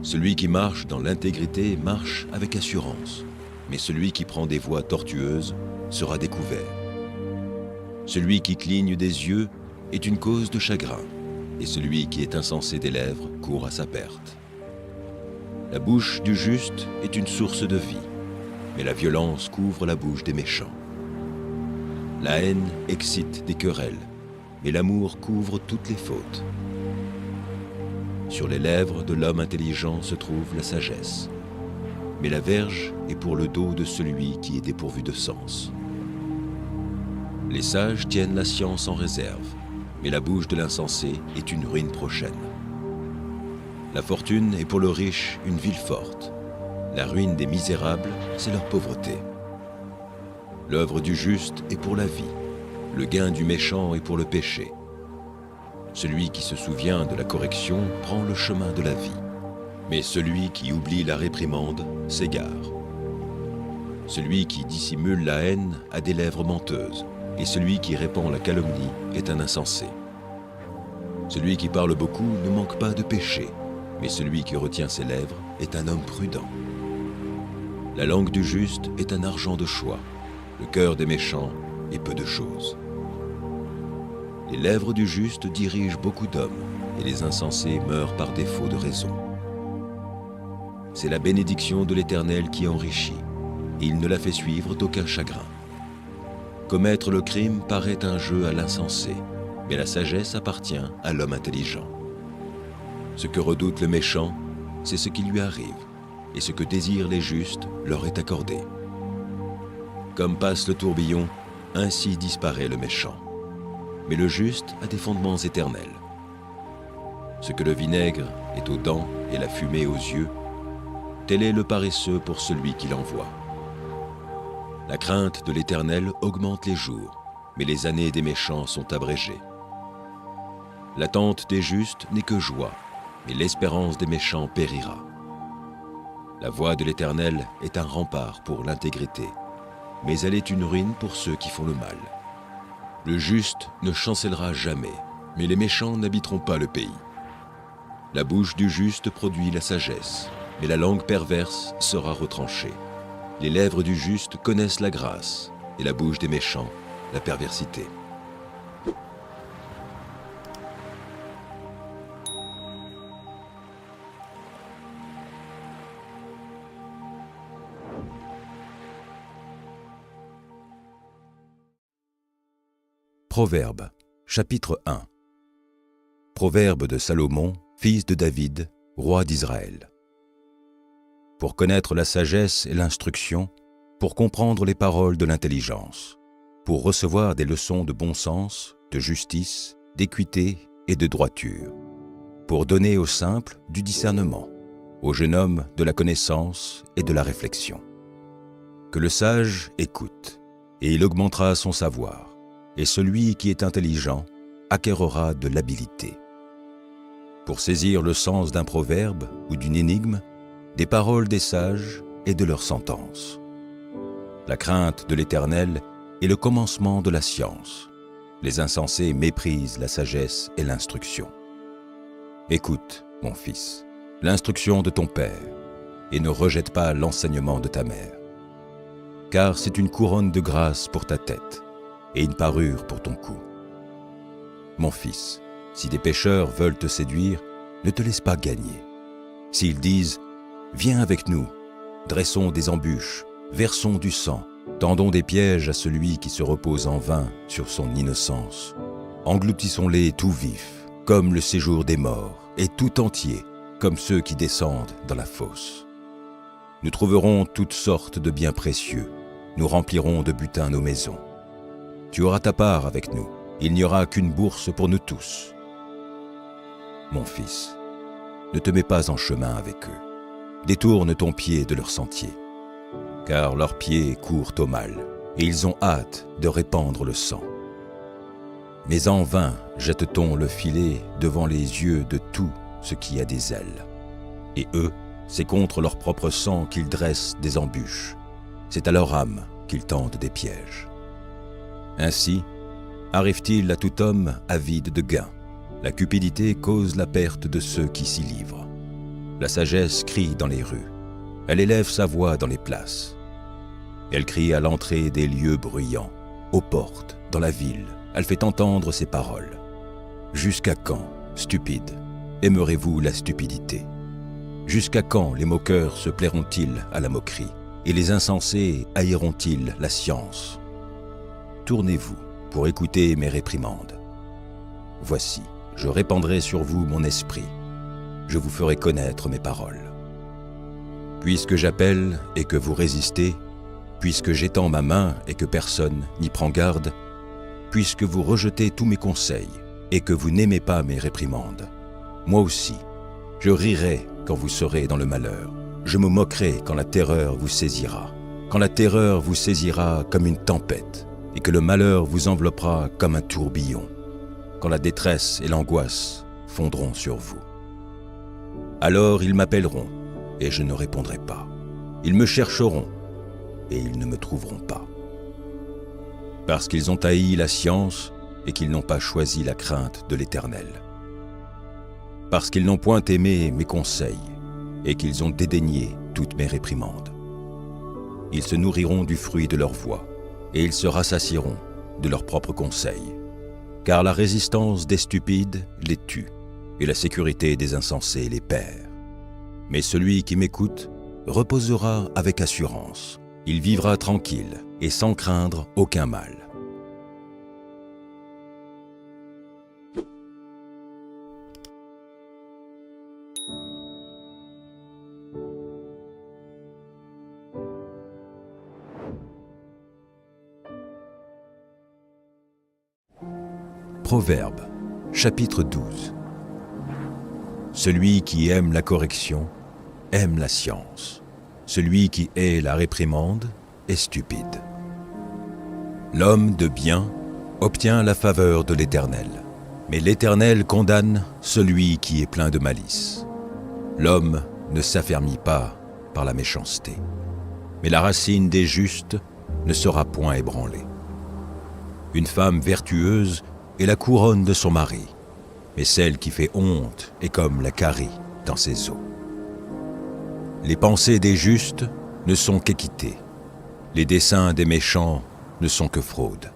Celui qui marche dans l'intégrité marche avec assurance, mais celui qui prend des voies tortueuses sera découvert. Celui qui cligne des yeux est une cause de chagrin, et celui qui est insensé des lèvres court à sa perte. La bouche du juste est une source de vie, mais la violence couvre la bouche des méchants. La haine excite des querelles, mais l'amour couvre toutes les fautes. Sur les lèvres de l'homme intelligent se trouve la sagesse, mais la verge est pour le dos de celui qui est dépourvu de sens. Les sages tiennent la science en réserve, mais la bouche de l'insensé est une ruine prochaine. La fortune est pour le riche une ville forte. La ruine des misérables, c'est leur pauvreté. L'œuvre du juste est pour la vie. Le gain du méchant est pour le péché. Celui qui se souvient de la correction prend le chemin de la vie, mais celui qui oublie la réprimande s'égare. Celui qui dissimule la haine a des lèvres menteuses, et celui qui répand la calomnie est un insensé. Celui qui parle beaucoup ne manque pas de péché, mais celui qui retient ses lèvres est un homme prudent. La langue du juste est un argent de choix, le cœur des méchants est peu de choses. Les lèvres du juste dirigent beaucoup d'hommes, et les insensés meurent par défaut de raison. C'est la bénédiction de l'Éternel qui enrichit, et il ne la fait suivre d'aucun chagrin. Commettre le crime paraît un jeu à l'insensé, mais la sagesse appartient à l'homme intelligent. Ce que redoute le méchant, c'est ce qui lui arrive, et ce que désirent les justes leur est accordé. Comme passe le tourbillon, ainsi disparaît le méchant. Mais le juste a des fondements éternels. Ce que le vinaigre est aux dents et la fumée aux yeux, tel est le paresseux pour celui qui l'envoie. La crainte de l'Éternel augmente les jours, mais les années des méchants sont abrégées. L'attente des justes n'est que joie, mais l'espérance des méchants périra. La voie de l'Éternel est un rempart pour l'intégrité, mais elle est une ruine pour ceux qui font le mal. Le juste ne chancellera jamais, mais les méchants n'habiteront pas le pays. La bouche du juste produit la sagesse, mais la langue perverse sera retranchée. Les lèvres du juste connaissent la grâce, et la bouche des méchants, la perversité. Proverbes, chapitre 1. Proverbe de Salomon, fils de David, roi d'Israël. Pour connaître la sagesse et l'instruction, pour comprendre les paroles de l'intelligence, pour recevoir des leçons de bon sens, de justice, d'équité et de droiture, pour donner aux simples du discernement, au jeune homme de la connaissance et de la réflexion. Que le sage écoute, et il augmentera son savoir, et celui qui est intelligent acquérera de l'habileté. Pour saisir le sens d'un proverbe ou d'une énigme, des paroles des sages et de leurs sentences. La crainte de l'Éternel est le commencement de la science. Les insensés méprisent la sagesse et l'instruction. Écoute, mon fils, l'instruction de ton père, et ne rejette pas l'enseignement de ta mère. Car c'est une couronne de grâce pour ta tête, et une parure pour ton cou. Mon fils, si des pécheurs veulent te séduire, ne te laisse pas gagner. S'ils disent « Viens avec nous, dressons des embûches, versons du sang, tendons des pièges à celui qui se repose en vain sur son innocence. Engloutissons-les tout vifs, comme le séjour des morts, et tout entier, comme ceux qui descendent dans la fosse. Nous trouverons toutes sortes de biens précieux, nous remplirons de butin nos maisons. Tu auras ta part avec nous, il n'y aura qu'une bourse pour nous tous. Mon fils, ne te mets pas en chemin avec eux. Détourne ton pied de leur sentier, car leurs pieds courent au mal, et ils ont hâte de répandre le sang. Mais en vain jette-t-on le filet devant les yeux de tout ce qui a des ailes. Et eux, c'est contre leur propre sang qu'ils dressent des embûches. C'est à leur âme qu'ils tendent des pièges. Ainsi, arrive-t-il à tout homme avide de gain. La cupidité cause la perte de ceux qui s'y livrent. La sagesse crie dans les rues. Elle élève sa voix dans les places. Elle crie à l'entrée des lieux bruyants, aux portes, dans la ville. Elle fait entendre ses paroles. Jusqu'à quand, stupides, aimerez-vous la stupidité? Jusqu'à quand les moqueurs se plairont-ils à la moquerie, et les insensés haïront-ils la science? Tournez-vous pour écouter mes réprimandes. Voici, je répandrai sur vous mon esprit. Je vous ferai connaître mes paroles. Puisque j'appelle et que vous résistez, puisque j'étends ma main et que personne n'y prend garde, puisque vous rejetez tous mes conseils et que vous n'aimez pas mes réprimandes, moi aussi, je rirai quand vous serez dans le malheur. Je me moquerai quand la terreur vous saisira. Quand la terreur vous saisira comme une tempête, et que le malheur vous enveloppera comme un tourbillon, quand la détresse et l'angoisse fondront sur vous. Alors ils m'appelleront, et je ne répondrai pas. Ils me chercheront, et ils ne me trouveront pas. Parce qu'ils ont haï la science, et qu'ils n'ont pas choisi la crainte de l'Éternel. Parce qu'ils n'ont point aimé mes conseils, et qu'ils ont dédaigné toutes mes réprimandes. Ils se nourriront du fruit de leur voix, et ils se rassasieront de leurs propres conseils. Car la résistance des stupides les tue, et la sécurité des insensés les perd. Mais celui qui m'écoute reposera avec assurance. Il vivra tranquille et sans craindre aucun mal. Proverbes, chapitre 12. Celui qui aime la correction aime la science. Celui qui hait la réprimande est stupide. L'homme de bien obtient la faveur de l'Éternel, Mais l'Éternel condamne celui qui est plein de malice. L'homme ne s'affermit pas par la méchanceté, mais la racine des justes ne sera point ébranlée. Une femme vertueuse est la couronne de son mari, mais celle qui fait honte est comme la carie dans ses os. Les pensées des justes ne sont qu'équité, les desseins des méchants ne sont que fraude.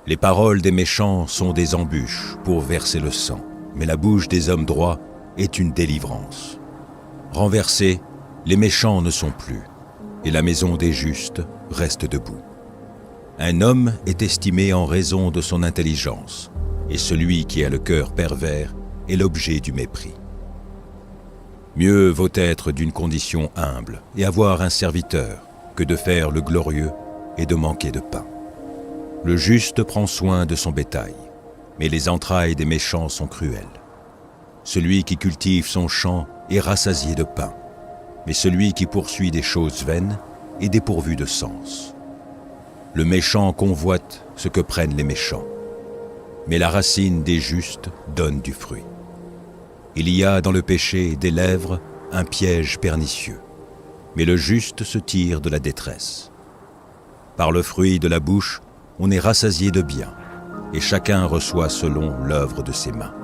Les paroles des méchants sont des embûches pour verser le sang, mais la bouche des hommes droits est une délivrance. Renversés, les méchants ne sont plus, et la maison des justes reste debout. Un homme est estimé en raison de son intelligence, et celui qui a le cœur pervers est l'objet du mépris. Mieux vaut être d'une condition humble et avoir un serviteur que de faire le glorieux et de manquer de pain. Le juste prend soin de son bétail, mais les entrailles des méchants sont cruelles. Celui qui cultive son champ est rassasié de pain, mais celui qui poursuit des choses vaines est dépourvu de sens. Le méchant convoite ce que prennent les méchants, mais la racine des justes donne du fruit. Il y a dans le péché des lèvres un piège pernicieux, mais le juste se tire de la détresse. Par le fruit de la bouche, on est rassasié de bien, et chacun reçoit selon l'œuvre de ses mains.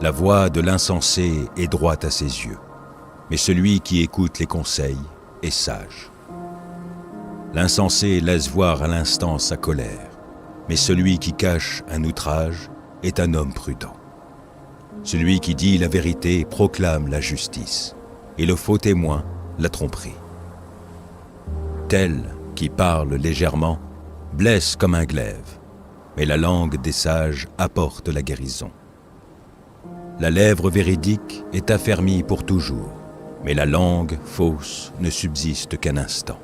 La voix de l'insensé est droite à ses yeux, mais celui qui écoute les conseils est sage. L'insensé laisse voir à l'instant sa colère, mais celui qui cache un outrage est un homme prudent. Celui qui dit la vérité proclame la justice, et le faux témoin la tromperie. Tel qui parle légèrement blesse comme un glaive, mais la langue des sages apporte la guérison. La lèvre véridique est affermie pour toujours, mais la langue fausse ne subsiste qu'un instant.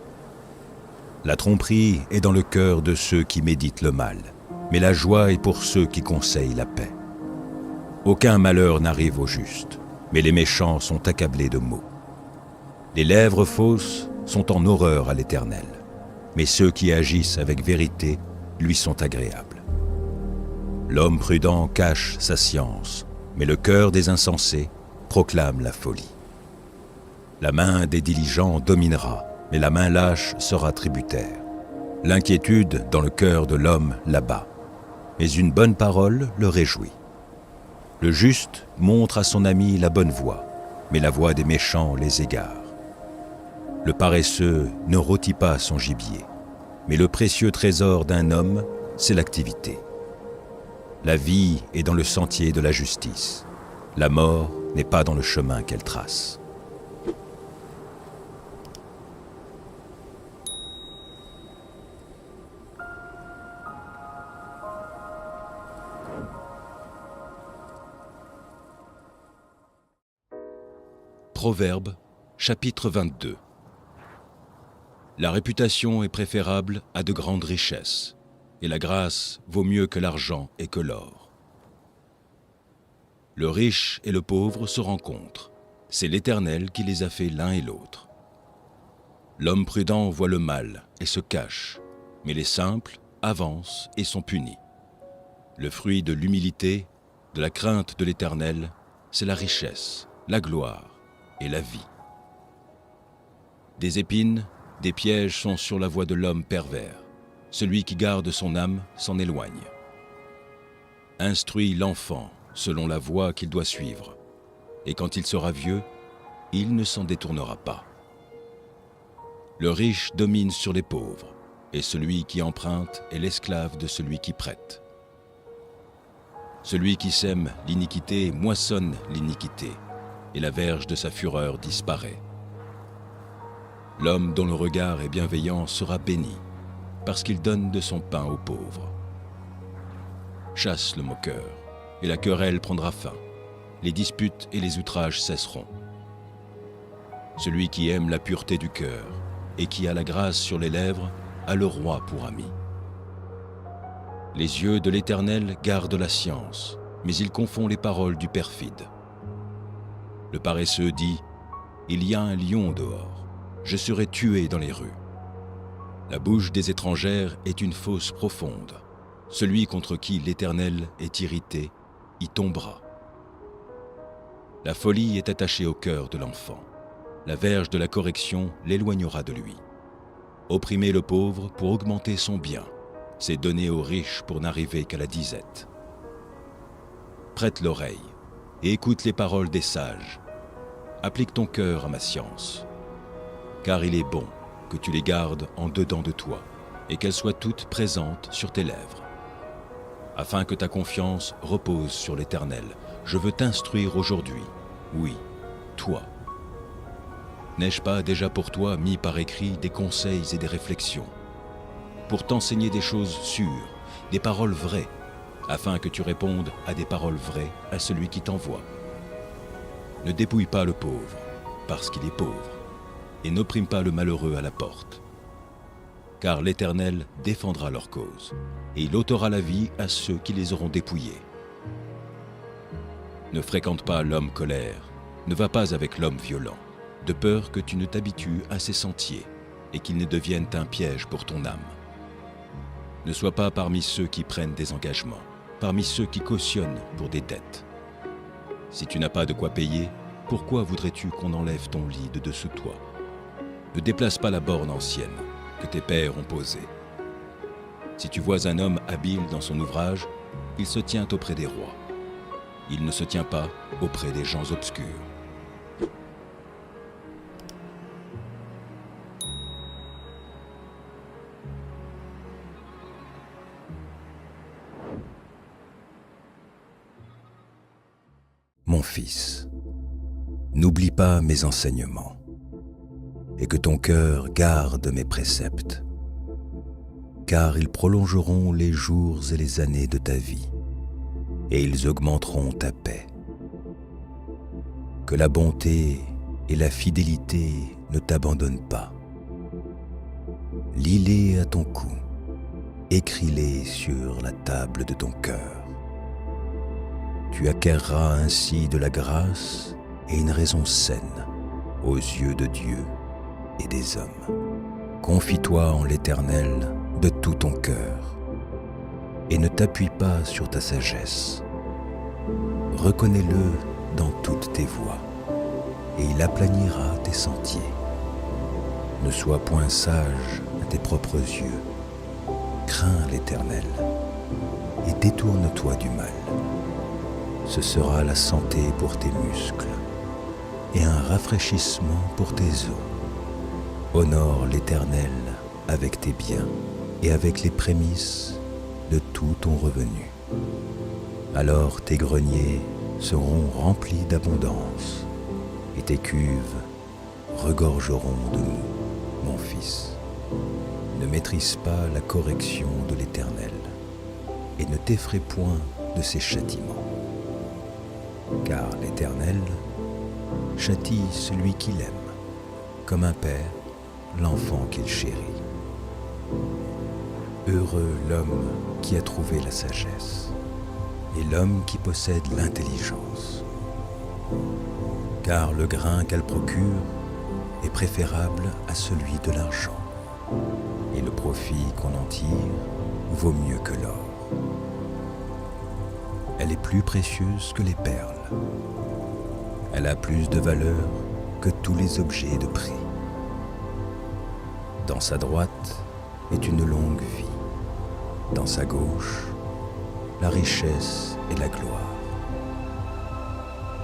La tromperie est dans le cœur de ceux qui méditent le mal, mais la joie est pour ceux qui conseillent la paix. Aucun malheur n'arrive au juste, mais les méchants sont accablés de maux. Les lèvres fausses sont en horreur à l'Éternel, mais ceux qui agissent avec vérité lui sont agréables. L'homme prudent cache sa science, mais le cœur des insensés proclame la folie. La main des diligents dominera, mais la main lâche sera tributaire. L'inquiétude dans le cœur de l'homme l'abat, mais une bonne parole le réjouit. Le juste montre à son ami la bonne voie, mais la voie des méchants les égare. Le paresseux ne rôtit pas son gibier, mais le précieux trésor d'un homme, c'est l'activité. La vie est dans le sentier de la justice. La mort n'est pas dans le chemin qu'elle trace. Proverbes, chapitre 22. La réputation est préférable à de grandes richesses, et la grâce vaut mieux que l'argent et que l'or. Le riche et le pauvre se rencontrent, c'est l'Éternel qui les a fait l'un et l'autre. L'homme prudent voit le mal et se cache, mais les simples avancent et sont punis. Le fruit de l'humilité, de la crainte de l'Éternel, c'est la richesse, la gloire et la vie. Des épines, des pièges sont sur la voie de l'homme pervers. Celui qui garde son âme s'en éloigne. Instruis l'enfant selon la voie qu'il doit suivre, et quand il sera vieux, il ne s'en détournera pas. Le riche domine sur les pauvres, et celui qui emprunte est l'esclave de celui qui prête. Celui qui sème l'iniquité moissonne l'iniquité, et la verge de sa fureur disparaît. L'homme dont le regard est bienveillant sera béni, parce qu'il donne de son pain aux pauvres. Chasse le moqueur, et la querelle prendra fin. Les disputes et les outrages cesseront. Celui qui aime la pureté du cœur, et qui a la grâce sur les lèvres, a le roi pour ami. Les yeux de l'Éternel gardent la science, mais il confond les paroles du perfide. Le paresseux dit « Il y a un lion dehors, je serai tué dans les rues. » La bouche des étrangères est une fosse profonde, celui contre qui l'Éternel est irrité y tombera. La folie est attachée au cœur de l'enfant. La verge de la correction l'éloignera de lui. Opprimer le pauvre pour augmenter son bien, c'est donner aux riches pour n'arriver qu'à la disette. Prête l'oreille et écoute les paroles des sages. Applique ton cœur à ma science, car il est bon que tu les gardes en dedans de toi et qu'elles soient toutes présentes sur tes lèvres. Afin que ta confiance repose sur l'Éternel, je veux t'instruire aujourd'hui, oui, toi. N'ai-je pas déjà pour toi mis par écrit des conseils et des réflexions, pour t'enseigner des choses sûres, des paroles vraies, afin que tu répondes à des paroles vraies à celui qui t'envoie. Ne dépouille pas le pauvre, parce qu'il est pauvre, et n'opprime pas le malheureux à la porte. Car l'Éternel défendra leur cause, et il ôtera la vie à ceux qui les auront dépouillés. Ne fréquente pas l'homme colère, ne va pas avec l'homme violent, de peur que tu ne t'habitues à ses sentiers et qu'il ne devienne un piège pour ton âme. Ne sois pas parmi ceux qui prennent des engagements, parmi ceux qui cautionnent pour des dettes. Si tu n'as pas de quoi payer, pourquoi voudrais-tu qu'on enlève ton lit de dessous toi? Ne déplace pas la borne ancienne que tes pères ont posée. Si tu vois un homme habile dans son ouvrage, il se tient auprès des rois. Il ne se tient pas auprès des gens obscurs. Mon fils, n'oublie pas mes enseignements, et que ton cœur garde mes préceptes, car ils prolongeront les jours et les années de ta vie, et ils augmenteront ta paix. Que la bonté et la fidélité ne t'abandonnent pas. Lis-les à ton cou, écris-les sur la table de ton cœur. Tu acquerras ainsi de la grâce et une raison saine aux yeux de Dieu et des hommes. Confie-toi en l'Éternel de tout ton cœur et ne t'appuie pas sur ta sagesse. Reconnais-le dans toutes tes voies et il aplanira tes sentiers. Ne sois point sage à tes propres yeux. Crains l'Éternel et détourne-toi du mal. Ce sera la santé pour tes muscles et un rafraîchissement pour tes os. Honore l'Éternel avec tes biens et avec les prémices de tout ton revenu. Alors tes greniers seront remplis d'abondance et tes cuves regorgeront de mou, mon fils. Ne maîtrise pas la correction de l'Éternel et ne t'effraie point de ses châtiments. Car l'Éternel châtie celui qu'il aime, comme un père l'enfant qu'il chérit. Heureux l'homme qui a trouvé la sagesse, et l'homme qui possède l'intelligence. Car le grain qu'elle procure est préférable à celui de l'argent, et le profit qu'on en tire vaut mieux que l'or. Elle est plus précieuse que les perles. Elle a plus de valeur que tous les objets de prix. Dans sa droite est une longue vie. Dans sa gauche, la richesse et la gloire.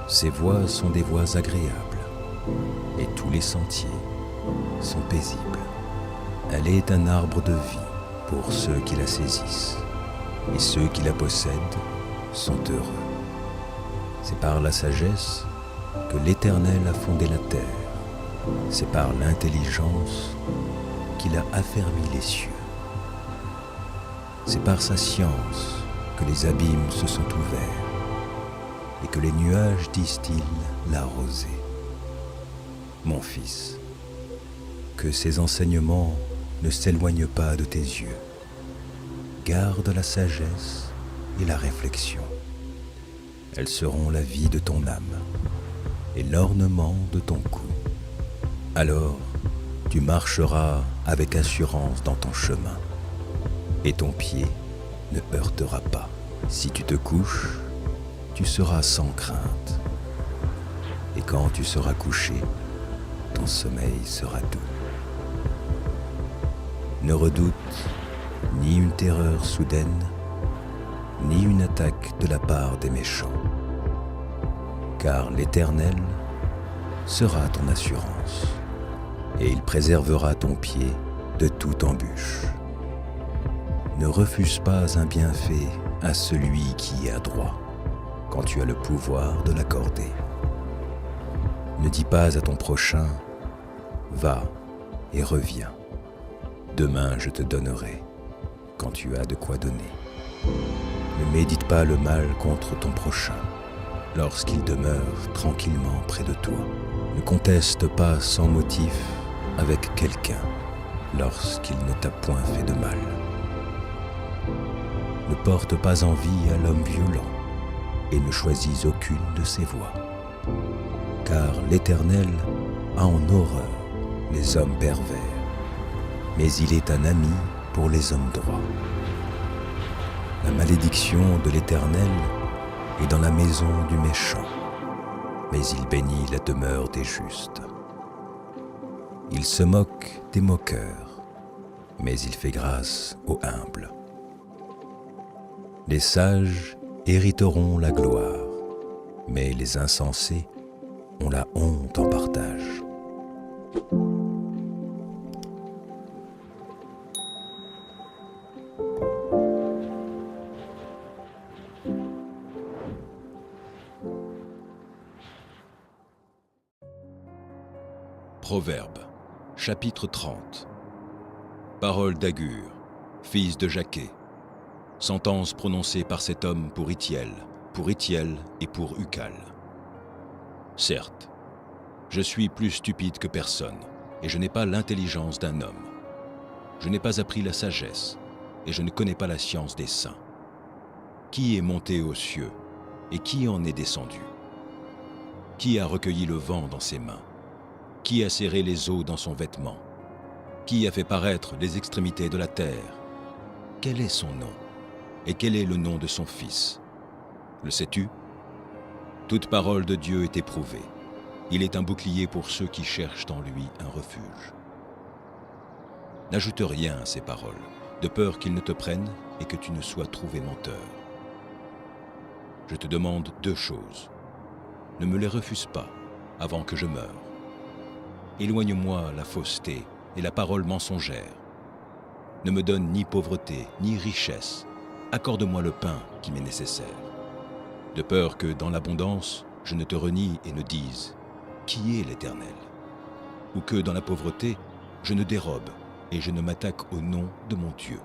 Ses voies sont des voies agréables, et tous les sentiers sont paisibles. Elle est un arbre de vie pour ceux qui la saisissent, et ceux qui la possèdent sont heureux. C'est par la sagesse que l'Éternel a fondé la terre. C'est par l'intelligence qu'il a affermi les cieux. C'est par sa science que les abîmes se sont ouverts et que les nuages distillent la rosée. Mon fils, que ces enseignements ne s'éloignent pas de tes yeux. Garde la sagesse et la réflexion. Elles seront la vie de ton âme et l'ornement de ton cou. Alors, tu marcheras avec assurance dans ton chemin, et ton pied ne heurtera pas. Si tu te couches, tu seras sans crainte. Et quand tu seras couché, ton sommeil sera doux. Ne redoute ni une terreur soudaine, ni une attaque de la part des méchants, car l'Éternel sera ton assurance, et il préservera ton pied de toute embûche. Ne refuse pas un bienfait à celui qui est adroit, quand tu as le pouvoir de l'accorder. Ne dis pas à ton prochain, va et reviens. Demain je te donnerai, quand tu as de quoi donner. Ne médite pas le mal contre ton prochain, lorsqu'il demeure tranquillement près de toi. Ne conteste pas sans motif avec quelqu'un, lorsqu'il ne t'a point fait de mal. Ne porte pas envie à l'homme violent, et ne choisis aucune de ses voies. Car l'Éternel a en horreur les hommes pervers, mais il est un ami pour les hommes droits. La malédiction de l'Éternel est dans la maison du méchant, mais il bénit la demeure des justes. Il se moque des moqueurs, mais il fait grâce aux humbles. Les sages hériteront la gloire, mais les insensés ont la honte en partage. Proverbes, chapitre 30. Parole d'Agur, fils de Jaquet. Sentence prononcée par cet homme pour Ithiel et pour Ucal. Certes, je suis plus stupide que personne, et je n'ai pas l'intelligence d'un homme. Je n'ai pas appris la sagesse, et je ne connais pas la science des saints. Qui est monté aux cieux, et qui en est descendu? Qui a recueilli le vent dans ses mains? Qui a serré les eaux dans son vêtement? Qui a fait paraître les extrémités de la terre? Quel est son nom? Et quel est le nom de son fils? Le sais-tu? Toute parole de Dieu est éprouvée. Il est un bouclier pour ceux qui cherchent en lui un refuge. N'ajoute rien à ces paroles, de peur qu'ils ne te prennent et que tu ne sois trouvé menteur. Je te demande 2 choses. Ne me les refuse pas avant que je meure. Éloigne-moi la fausseté et la parole mensongère. Ne me donne ni pauvreté, ni richesse. Accorde-moi le pain qui m'est nécessaire. De peur que, dans l'abondance, je ne te renie et ne dise « Qui est l'Éternel ?» ou que, dans la pauvreté, je ne dérobe et je ne m'attaque au nom de mon Dieu.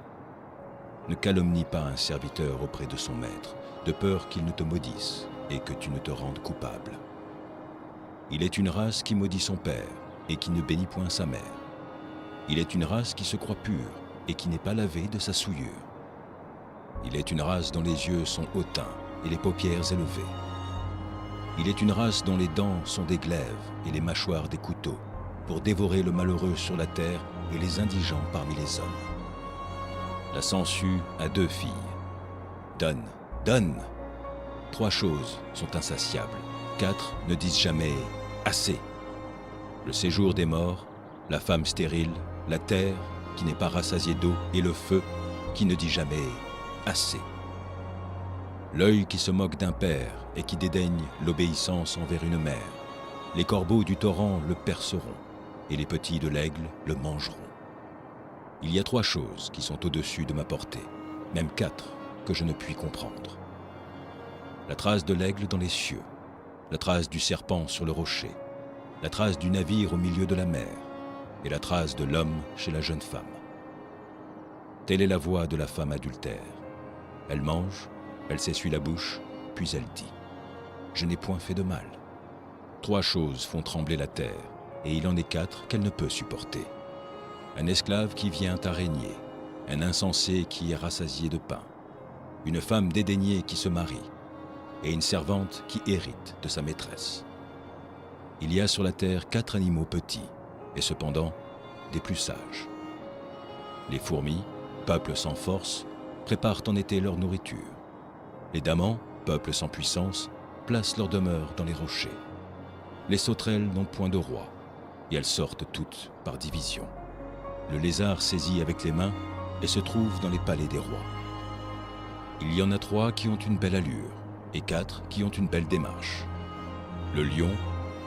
Ne calomnie pas un serviteur auprès de son maître, de peur qu'il ne te maudisse et que tu ne te rendes coupable. Il est une race qui maudit son père et qui ne bénit point sa mère. Il est une race qui se croit pure et qui n'est pas lavée de sa souillure. Il est une race dont les yeux sont hautains et les paupières élevées. Il est une race dont les dents sont des glaives et les mâchoires des couteaux, pour dévorer le malheureux sur la terre et les indigents parmi les hommes. La sangsue a 2 filles. Donne, donne. 3 choses sont insatiables. 4 ne disent jamais « assez ». Le séjour des morts, la femme stérile, la terre qui n'est pas rassasiée d'eau et le feu qui ne dit jamais « assez ». L'œil qui se moque d'un père et qui dédaigne l'obéissance envers une mère. Les corbeaux du torrent le perceront et les petits de l'aigle le mangeront. Il y a 3 choses qui sont au-dessus de ma portée, même 4 que je ne puis comprendre. La trace de l'aigle dans les cieux, la trace du serpent sur le rocher, la trace du navire au milieu de la mer et la trace de l'homme chez la jeune femme. Telle est la voix de la femme adultère. Elle mange, elle s'essuie la bouche, puis elle dit « Je n'ai point fait de mal ». 3 choses font trembler la terre, et il en est 4 qu'elle ne peut supporter. Un esclave qui vient à régner, un insensé qui est rassasié de pain, une femme dédaignée qui se marie, et une servante qui hérite de sa maîtresse. Il y a sur la terre 4 animaux petits, et cependant des plus sages. Les fourmis, peuple sans force, préparent en été leur nourriture. Les Damans, peuple sans puissance, placent leur demeure dans les rochers. Les sauterelles n'ont point de roi, et elles sortent toutes par division. Le lézard saisit avec les mains et se trouve dans les palais des rois. Il y en a 3 qui ont une belle allure, et 4 qui ont une belle démarche. Le lion,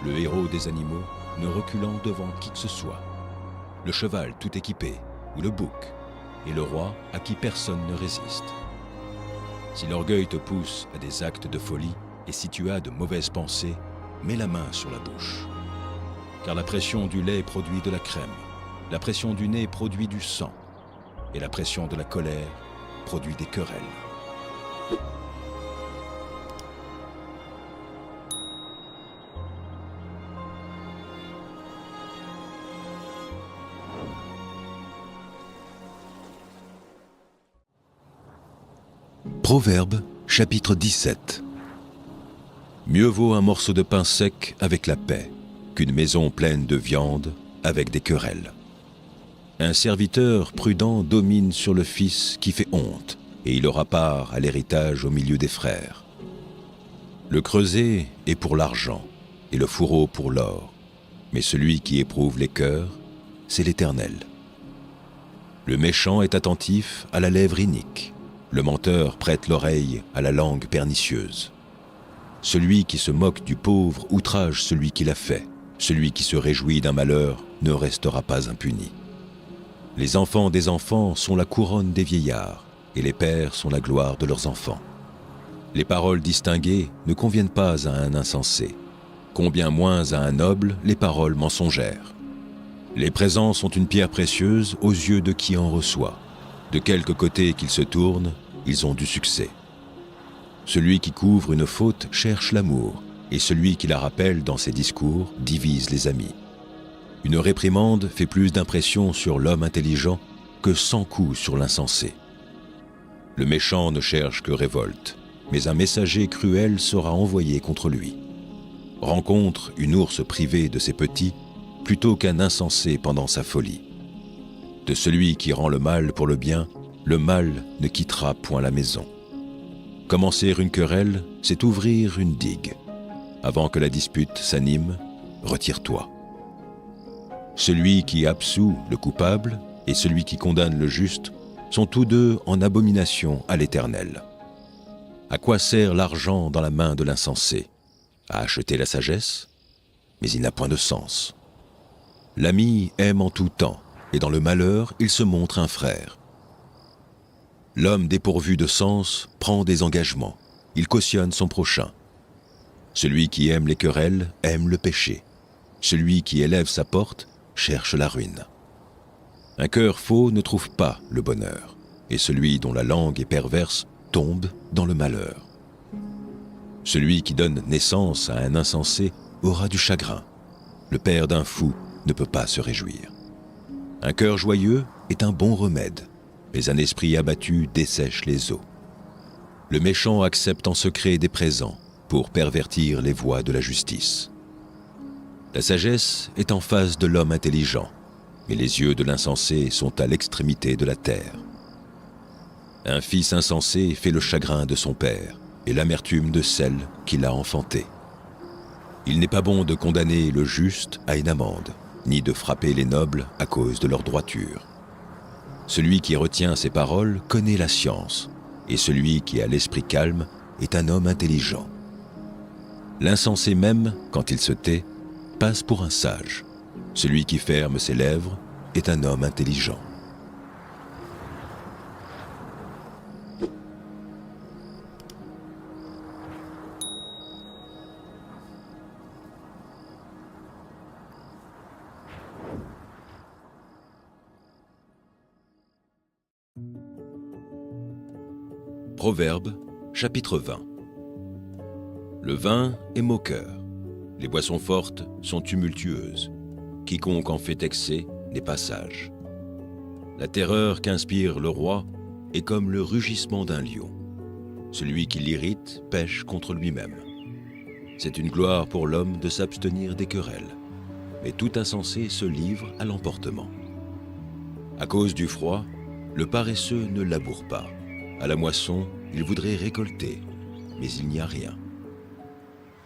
le héros des animaux, ne reculant devant qui que ce soit. Le cheval tout équipé, ou le bouc, et le roi à qui personne ne résiste. Si l'orgueil te pousse à des actes de folie, et si tu as de mauvaises pensées, mets la main sur la bouche. Car la pression du lait produit de la crème, la pression du nez produit du sang, et la pression de la colère produit des querelles. Proverbe, chapitre 17. Mieux vaut un morceau de pain sec avec la paix qu'une maison pleine de viande avec des querelles. Un serviteur prudent domine sur le fils qui fait honte, et il aura part à l'héritage au milieu des frères. Le creuset est pour l'argent, et le fourreau pour l'or, mais celui qui éprouve les cœurs, c'est l'Éternel. Le méchant est attentif à la lèvre inique, le menteur prête l'oreille à la langue pernicieuse. Celui qui se moque du pauvre outrage celui qui l'a fait. Celui qui se réjouit d'un malheur ne restera pas impuni. Les enfants des enfants sont la couronne des vieillards, et les pères sont la gloire de leurs enfants. Les paroles distinguées ne conviennent pas à un insensé, combien moins à un noble les paroles mensongères. Les présents sont une pierre précieuse aux yeux de qui en reçoit. De quelque côté qu'ils se tournent, ils ont du succès. Celui qui couvre une faute cherche l'amour, et celui qui la rappelle dans ses discours divise les amis. Une réprimande fait plus d'impression sur l'homme intelligent que 100 coups sur l'insensé. Le méchant ne cherche que révolte, mais un messager cruel sera envoyé contre lui. Rencontre une ours privée de ses petits plutôt qu'un insensé pendant sa folie. De celui qui rend le mal pour le bien, le mal ne quittera point la maison. Commencer une querelle, c'est ouvrir une digue. Avant que la dispute s'anime, retire-toi. Celui qui absout le coupable et celui qui condamne le juste sont tous deux en abomination à l'Éternel. À quoi sert l'argent dans la main de l'insensé? À acheter la sagesse? Mais il n'a point de sens. L'ami aime en tout temps, et dans le malheur, il se montre un frère. L'homme dépourvu de sens prend des engagements. Il cautionne son prochain. Celui qui aime les querelles aime le péché. Celui qui élève sa porte cherche la ruine. Un cœur faux ne trouve pas le bonheur, et celui dont la langue est perverse tombe dans le malheur. Celui qui donne naissance à un insensé aura du chagrin. Le père d'un fou ne peut pas se réjouir. Un cœur joyeux est un bon remède, mais un esprit abattu dessèche les eaux. Le méchant accepte en secret des présents pour pervertir les voies de la justice. La sagesse est en face de l'homme intelligent, mais les yeux de l'insensé sont à l'extrémité de la terre. Un fils insensé fait le chagrin de son père et l'amertume de celle qui l'a enfanté. Il n'est pas bon de condamner le juste à une amende, ni de frapper les nobles à cause de leur droiture. Celui qui retient ses paroles connaît la science, et celui qui a l'esprit calme est un homme intelligent. L'insensé même, quand il se tait, passe pour un sage. Celui qui ferme ses lèvres est un homme intelligent. Proverbe, chapitre 20. Le vin est moqueur, les boissons fortes sont tumultueuses. Quiconque en fait excès n'est pas sage. La terreur qu'inspire le roi est comme le rugissement d'un lion. Celui qui l'irrite pèche contre lui-même. C'est une gloire pour l'homme de s'abstenir des querelles, mais tout insensé se livre à l'emportement. À cause du froid, le paresseux ne laboure pas. À la moisson, il voudrait récolter, mais il n'y a rien.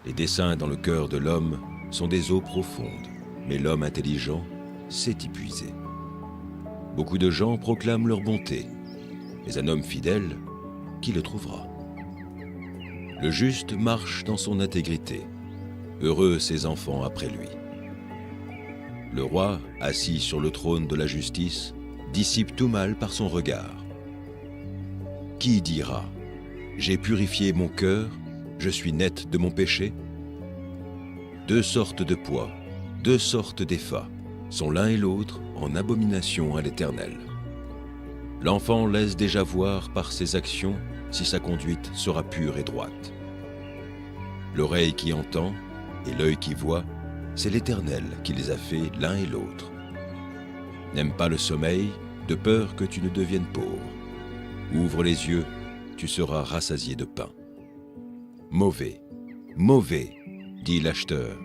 Les desseins dans le cœur de l'homme sont des eaux profondes, mais l'homme intelligent sait y puiser. Beaucoup de gens proclament leur bonté, mais un homme fidèle, qui le trouvera? Le juste marche dans son intégrité, heureux ses enfants après lui. Le roi, assis sur le trône de la justice, dissipe tout mal par son regard. Qui dira « J'ai purifié mon cœur, je suis net de mon péché » Deux sortes de poids, deux sortes d'effats, sont l'un et l'autre en abomination à l'Éternel. L'enfant laisse déjà voir par ses actions si sa conduite sera pure et droite. L'oreille qui entend et l'œil qui voit, c'est l'Éternel qui les a fait l'un et l'autre. N'aime pas le sommeil, de peur que tu ne deviennes pauvre. Ouvre les yeux, tu seras rassasié de pain. Mauvais, mauvais, dit l'acheteur,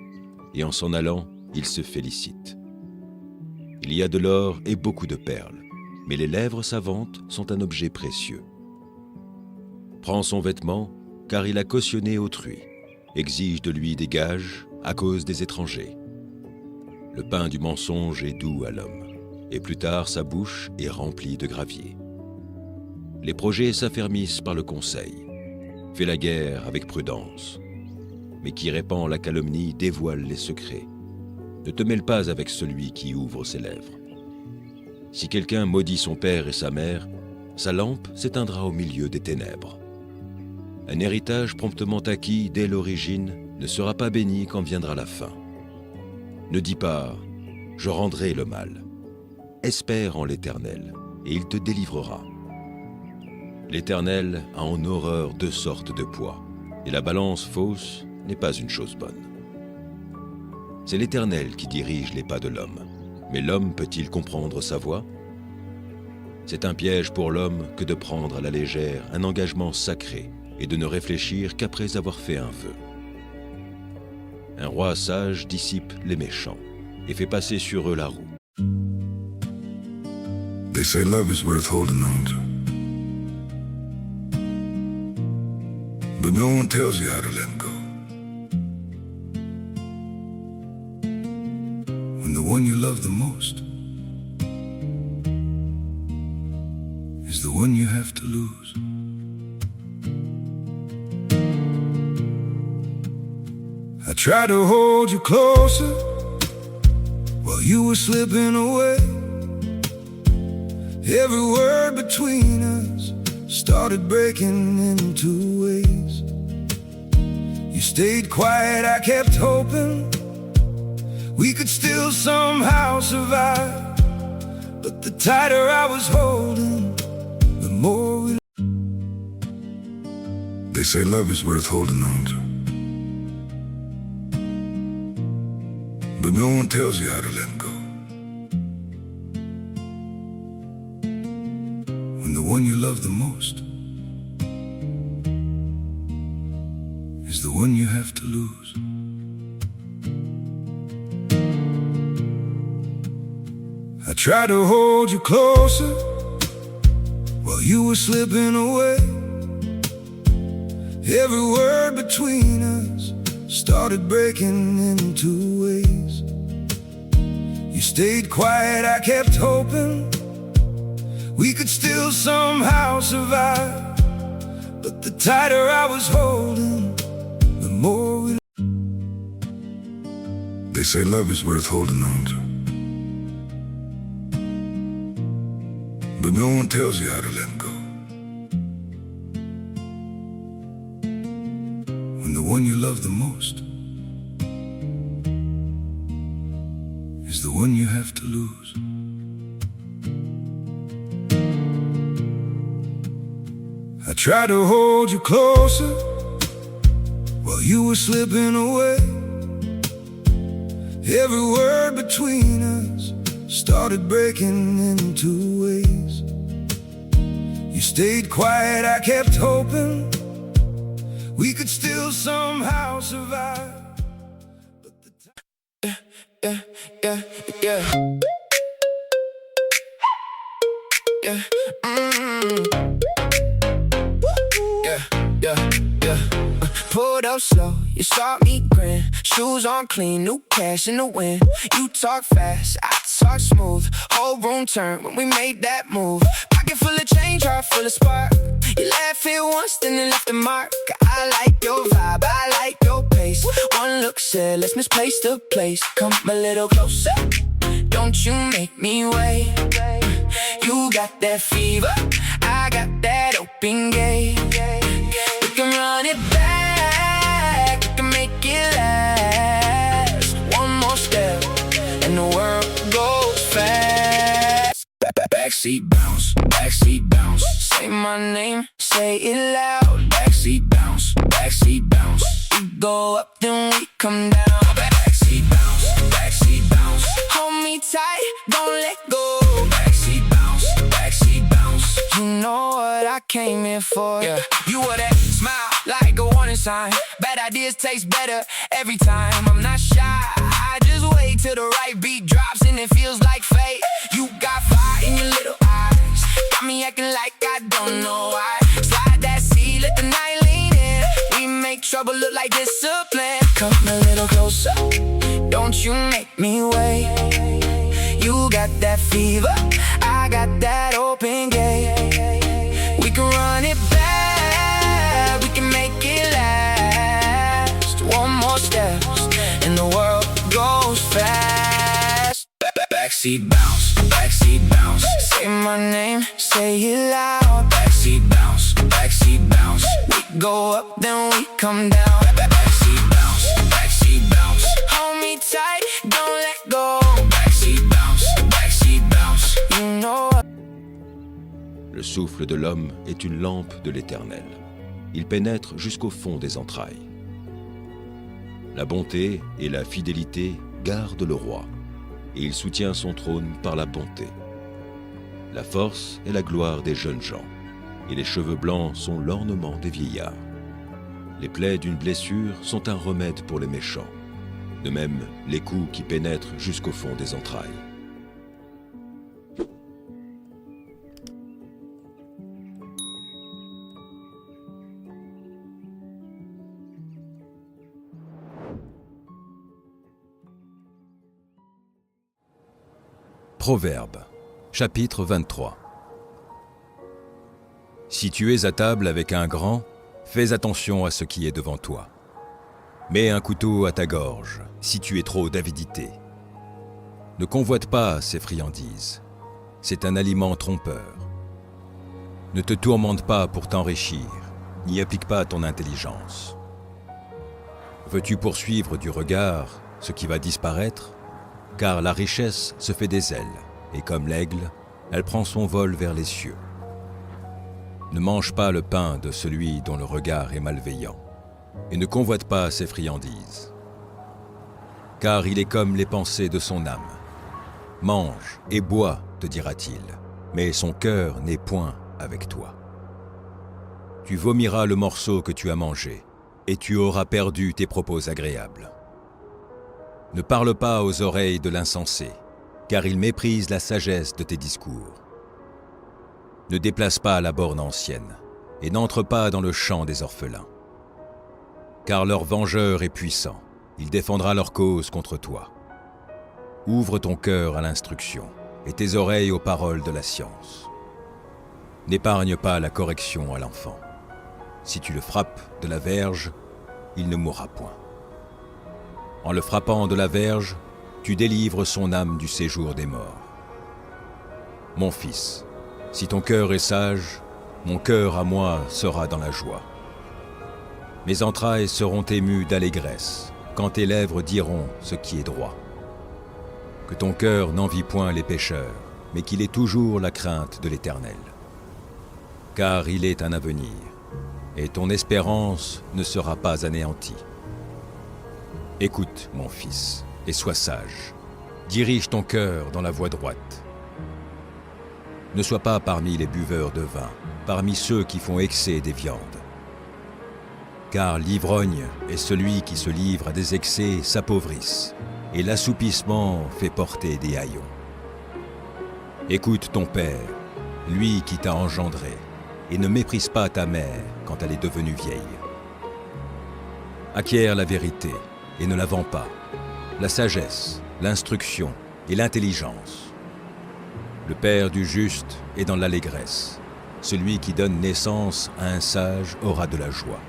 et en s'en allant, il se félicite. Il y a de l'or et beaucoup de perles, mais les lèvres savantes sont un objet précieux. Prends son vêtement, car il a cautionné autrui, exige de lui des gages à cause des étrangers. Le pain du mensonge est doux à l'homme, et plus tard sa bouche est remplie de gravier. Les projets s'affermissent par le conseil. Fais la guerre avec prudence. Mais qui répand la calomnie dévoile les secrets. Ne te mêle pas avec celui qui ouvre ses lèvres. Si quelqu'un maudit son père et sa mère, sa lampe s'éteindra au milieu des ténèbres. Un héritage promptement acquis dès l'origine ne sera pas béni quand viendra la fin. Ne dis pas « je rendrai le mal ». Espère en l'Éternel, et il te délivrera. L'Éternel a en horreur deux sortes de poids, et la balance fausse n'est pas une chose bonne. C'est l'Éternel qui dirige les pas de l'homme, mais l'homme peut-il comprendre sa voie? C'est un piège pour l'homme que de prendre à la légère un engagement sacré et de ne réfléchir qu'après avoir fait un vœu. Un roi sage dissipe les méchants et fait passer sur eux la roue. They say love is worth holding on to, but no one tells you how to let go. When the one you love the most is the one you have to lose. I tried to hold you closer while you were slipping away. Every word between us started breaking into ways. You stayed quiet, I kept hoping we could still somehow survive. But the tighter I was holding, the more we... They say love is worth holding on to, but no one tells you how to let go. When the one you love the most is the one you have to lose. I tried to hold you closer while you were slipping away. Every word between us started breaking into ways. You stayed quiet, I kept hoping we could still somehow survive. But the tighter I was holding, the more we... They say love is worth holding on to, but no one tells you how to let go. When the one you love the most is the one you have to lose. I tried to hold you closer while you were slipping away. Every word between us started breaking into ways. You stayed quiet, I kept hoping we could still somehow survive. But the yeah. Yeah. pulled up slow, you saw me grin. Shoes on clean, new cash in the wind. You talk fast, I talk smooth. Whole room turned when we made that move. Pocket full of change, heart full of spark. You laugh it once, then it left a mark. I like your vibe, I like your pace. One look said, let's misplace the place. Come a little closer, don't you make me wait. You got that fever, I got that open gate. We can run it back, we can make it last. One more step, and the world goes fast. Backseat bounce, backseat bounce. Say my name, say it loud. Backseat bounce, backseat bounce. We go up, then we come down. Backseat bounce, backseat bounce. Hold me tight, don't let go. Backseat bounce, backseat bounce. You know what I came here for. Yeah. You were that smile, like a warning sign. Bad ideas taste better every time. I'm not shy, I just wait till the right beat drops and it feels like fate. You got fire in your little eyes, got me acting like I don't know why. Slide that seat, let the night lean in. We make trouble look like discipline. Come a little closer, don't you make me wait. You got that fever, I got that open gate. We can run it back, we can make it last. One more step, and the world goes fast. Backseat bounce, backseat bounce. Say my name, say it loud. Backseat bounce, backseat bounce. We go up, then we come down. Backseat bounce, backseat bounce. Hold me tight, don't let go. Backseat bounce, backseat bounce. You know. Le souffle de l'homme est une lampe de l'Éternel. Il pénètre jusqu'au fond des entrailles. La bonté et la fidélité gardent le roi, et il soutient son trône par la bonté. La force est la gloire des jeunes gens, et les cheveux blancs sont l'ornement des vieillards. Les plaies d'une blessure sont un remède pour les méchants, de même les coups qui pénètrent jusqu'au fond des entrailles. Proverbes, chapitre 23. Si tu es à table avec un grand, fais attention à ce qui est devant toi. Mets un couteau à ta gorge, si tu es trop d'avidité. Ne convoite pas ces friandises, c'est un aliment trompeur. Ne te tourmente pas pour t'enrichir, n'y applique pas ton intelligence. Veux-tu poursuivre du regard ce qui va disparaître ? Car la richesse se fait des ailes, et comme l'aigle, elle prend son vol vers les cieux. Ne mange pas le pain de celui dont le regard est malveillant, et ne convoite pas ses friandises. Car il est comme les pensées de son âme. Mange et bois, te dira-t-il, mais son cœur n'est point avec toi. Tu vomiras le morceau que tu as mangé, et tu auras perdu tes propos agréables. Ne parle pas aux oreilles de l'insensé, car il méprise la sagesse de tes discours. Ne déplace pas la borne ancienne, et n'entre pas dans le champ des orphelins. Car leur vengeur est puissant, il défendra leur cause contre toi. Ouvre ton cœur à l'instruction, et tes oreilles aux paroles de la science. N'épargne pas la correction à l'enfant. Si tu le frappes de la verge, il ne mourra point. En le frappant de la verge, tu délivres son âme du séjour des morts. Mon fils, si ton cœur est sage, mon cœur à moi sera dans la joie. Mes entrailles seront émues d'allégresse, quand tes lèvres diront ce qui est droit. Que ton cœur n'envie point les pécheurs, mais qu'il ait toujours la crainte de l'Éternel. Car il est un avenir, et ton espérance ne sera pas anéantie. Écoute, mon fils, et sois sage. Dirige ton cœur dans la voie droite. Ne sois pas parmi les buveurs de vin, parmi ceux qui font excès des viandes. Car l'ivrogne et celui qui se livre à des excès s'appauvrissent, et l'assoupissement fait porter des haillons. Écoute ton père, lui qui t'a engendré, et ne méprise pas ta mère quand elle est devenue vieille. Acquiert la vérité et ne la vends pas, la sagesse, l'instruction et l'intelligence. Le père du juste est dans l'allégresse. Celui qui donne naissance à un sage aura de la joie.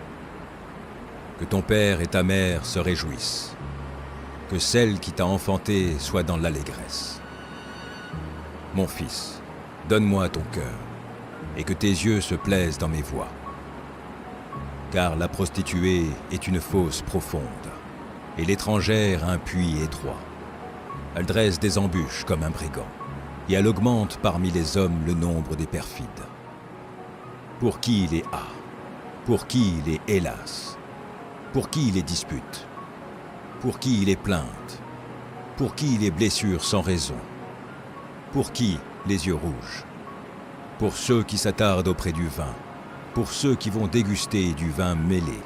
Que ton père et ta mère se réjouissent. Que celle qui t'a enfanté soit dans l'allégresse. Mon fils, donne-moi ton cœur, et que tes yeux se plaisent dans mes voies. Car la prostituée est une fosse profonde, et l'étrangère un puits étroit. Elle dresse des embûches comme un brigand, et elle augmente parmi les hommes le nombre des perfides. Pour qui il est ah, pour qui il est hélas, pour qui il est dispute, pour qui il est plainte, pour qui il est blessure sans raison, pour qui les yeux rouges, pour ceux qui s'attardent auprès du vin, pour ceux qui vont déguster du vin mêlé.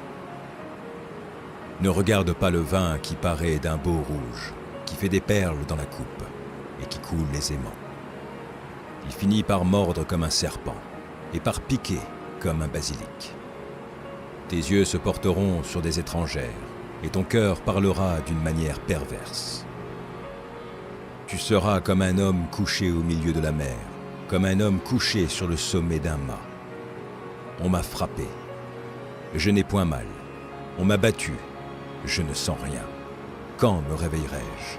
Ne regarde pas le vin qui paraît d'un beau rouge, qui fait des perles dans la coupe et qui coule aisément. Il finit par mordre comme un serpent et par piquer comme un basilic. Tes yeux se porteront sur des étrangères et ton cœur parlera d'une manière perverse. Tu seras comme un homme couché au milieu de la mer, comme un homme couché sur le sommet d'un mât. On m'a frappé, je n'ai point mal. On m'a battu, je ne sens rien. Quand me réveillerai-je?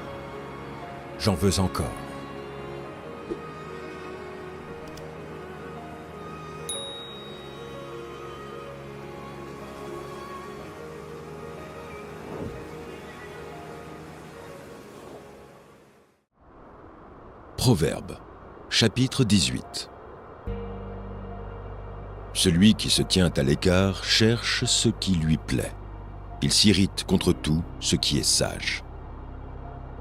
J'en veux encore. Proverbes, chapitre 18. Celui qui se tient à l'écart cherche ce qui lui plaît. Il s'irrite contre tout ce qui est sage.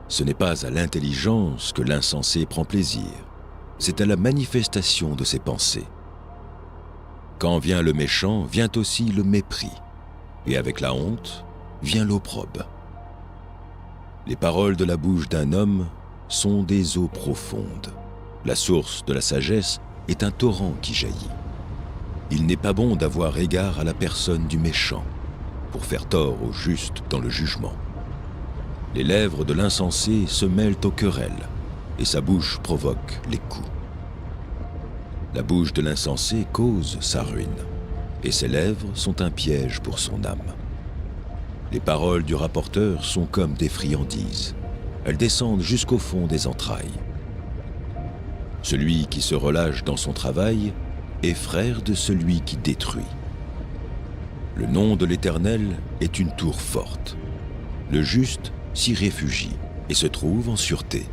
Ce n'est pas à l'intelligence que l'insensé prend plaisir, c'est à la manifestation de ses pensées. Quand vient le méchant, vient aussi le mépris, et avec la honte vient l'opprobre. Les paroles de la bouche d'un homme sont des eaux profondes. La source de la sagesse est un torrent qui jaillit. Il n'est pas bon d'avoir égard à la personne du méchant, pour faire tort au juste dans le jugement. Les lèvres de l'insensé se mêlent aux querelles, et sa bouche provoque les coups. La bouche de l'insensé cause sa ruine, et ses lèvres sont un piège pour son âme. Les paroles du rapporteur sont comme des friandises. Elles descendent jusqu'au fond des entrailles. Celui qui se relâche dans son travail est frère de celui qui détruit. Le nom de l'Éternel est une tour forte. Le juste s'y réfugie et se trouve en sûreté.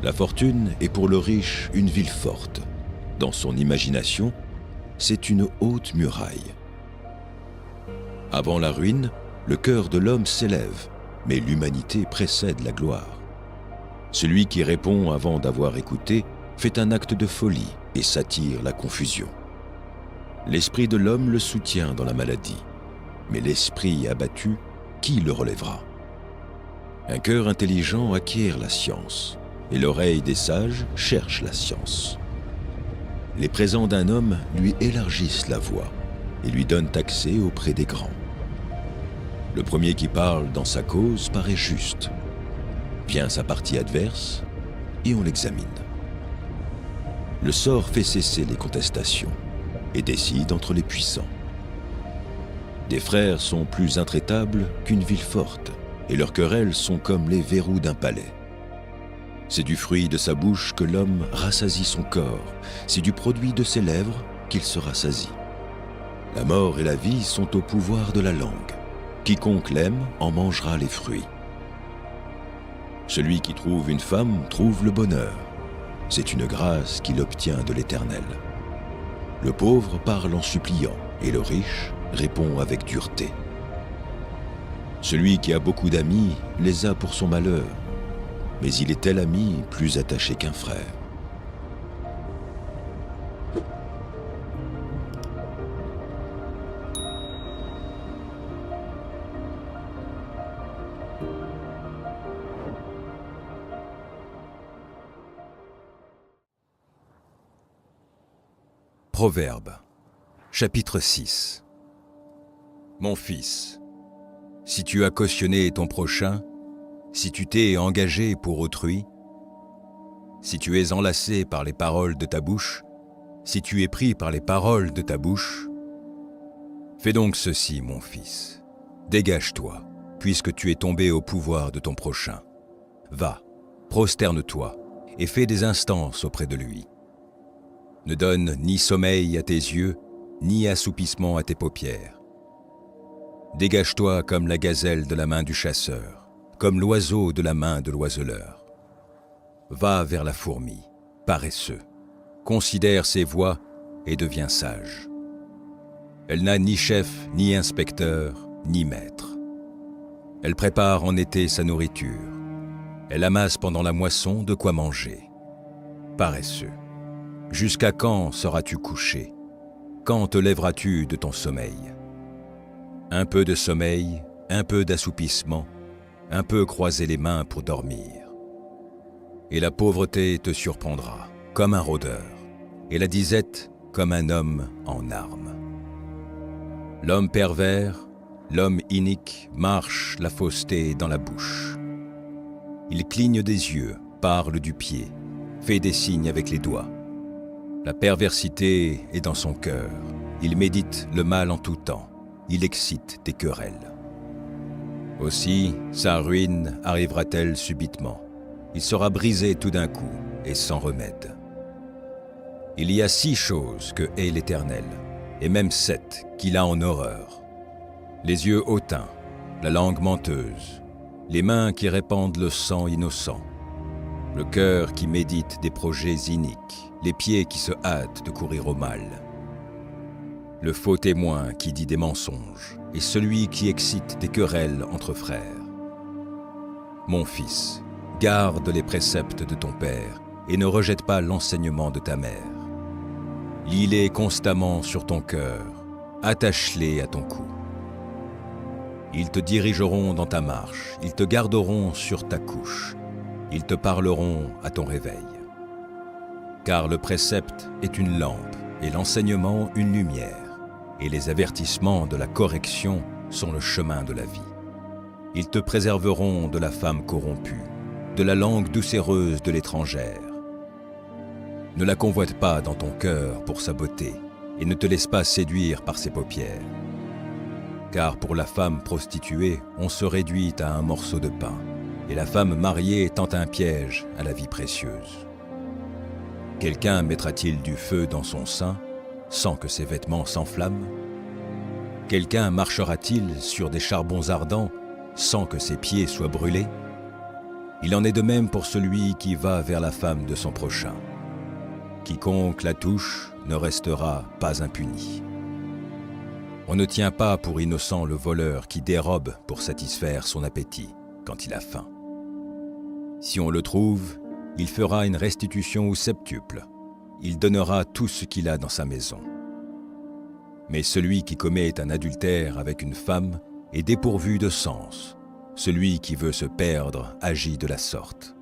La fortune est pour le riche une ville forte. Dans son imagination, c'est une haute muraille. Avant la ruine, le cœur de l'homme s'élève, mais l'humanité précède la gloire. Celui qui répond avant d'avoir écouté fait un acte de folie et s'attire la confusion. L'esprit de l'homme le soutient dans la maladie, mais l'esprit abattu, qui le relèvera? Un cœur intelligent acquiert la science, et l'oreille des sages cherche la science. Les présents d'un homme lui élargissent la voie et lui donnent accès auprès des grands. Le premier qui parle dans sa cause paraît juste. Vient sa partie adverse et on l'examine. Le sort fait cesser les contestations et décide entre les puissants. Des frères sont plus intraitables qu'une ville forte, et leurs querelles sont comme les verrous d'un palais. C'est du fruit de sa bouche que l'homme rassasie son corps, c'est du produit de ses lèvres qu'il se rassasie. La mort et la vie sont au pouvoir de la langue. Quiconque l'aime en mangera les fruits. Celui qui trouve une femme trouve le bonheur. C'est une grâce qu'il obtient de l'Éternel. Le pauvre parle en suppliant, et le riche répond avec dureté. Celui qui a beaucoup d'amis les a pour son malheur, mais il est tel ami plus attaché qu'un frère. Proverbes, chapitre 6. Mon fils, Si tu as cautionné ton prochain, si tu t'es engagé pour autrui, si tu es enlacé par les paroles de ta bouche, si tu es pris par les paroles de ta bouche, fais donc ceci, mon fils. Dégage-toi, puisque tu es tombé au pouvoir de ton prochain. Va, prosterne-toi et fais des instances auprès de lui. Ne donne ni sommeil à tes yeux, ni assoupissement à tes paupières. Dégage-toi comme la gazelle de la main du chasseur, comme l'oiseau de la main de l'oiseleur. Va vers la fourmi, paresseux. Considère ses voies et deviens sage. Elle n'a ni chef, ni inspecteur, ni maître. Elle prépare en été sa nourriture. Elle amasse pendant la moisson de quoi manger. Paresseux. Jusqu'à quand seras-tu couché? Quand te lèveras-tu de ton sommeil? Un peu de sommeil, un peu d'assoupissement, un peu croiser les mains pour dormir. Et la pauvreté te surprendra, comme un rôdeur, et la disette comme un homme en armes. L'homme pervers, l'homme inique marche la fausseté dans la bouche. Il cligne des yeux, parle du pied, fait des signes avec les doigts. La perversité est dans son cœur, il médite le mal en tout temps, il excite des querelles. Aussi, sa ruine arrivera-t-elle subitement. Il sera brisé tout d'un coup et sans remède. Il y a 6 choses que hait l'Éternel, et même 7 qu'il a en horreur. Les yeux hautains, la langue menteuse, les mains qui répandent le sang innocent, le cœur qui médite des projets iniques, les pieds qui se hâtent de courir au mal, le faux témoin qui dit des mensonges, et celui qui excite des querelles entre frères. Mon fils, garde les préceptes de ton père et ne rejette pas l'enseignement de ta mère. Lis-les constamment sur ton cœur, attache-les à ton cou. Ils te dirigeront dans ta marche, ils te garderont sur ta couche, ils te parleront à ton réveil. Car le précepte est une lampe et l'enseignement une lumière, et les avertissements de la correction sont le chemin de la vie. Ils te préserveront de la femme corrompue, de la langue doucereuse de l'étrangère. Ne la convoite pas dans ton cœur pour sa beauté, et ne te laisse pas séduire par ses paupières. Car pour la femme prostituée, on se réduit à un morceau de pain, et la femme mariée tend un piège à la vie précieuse. Quelqu'un mettra-t-il du feu dans son sein, sans que ses vêtements s'enflamment? Quelqu'un marchera-t-il sur des charbons ardents, sans que ses pieds soient brûlés? Il en est de même pour celui qui va vers la femme de son prochain. Quiconque la touche ne restera pas impuni. On ne tient pas pour innocent le voleur qui dérobe pour satisfaire son appétit quand il a faim. Si on le trouve, il fera une restitution au septuple. Il donnera tout ce qu'il a dans sa maison. Mais celui qui commet un adultère avec une femme est dépourvu de sens. Celui qui veut se perdre agit de la sorte.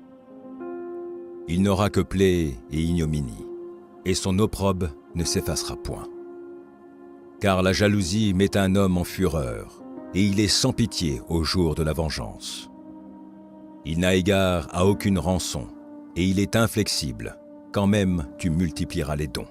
Il n'aura que plaie et ignominie, et son opprobre ne s'effacera point. Car la jalousie met un homme en fureur, et il est sans pitié au jour de la vengeance. Il n'a égard à aucune rançon, et il est inflexible, quand même tu multiplieras les dons.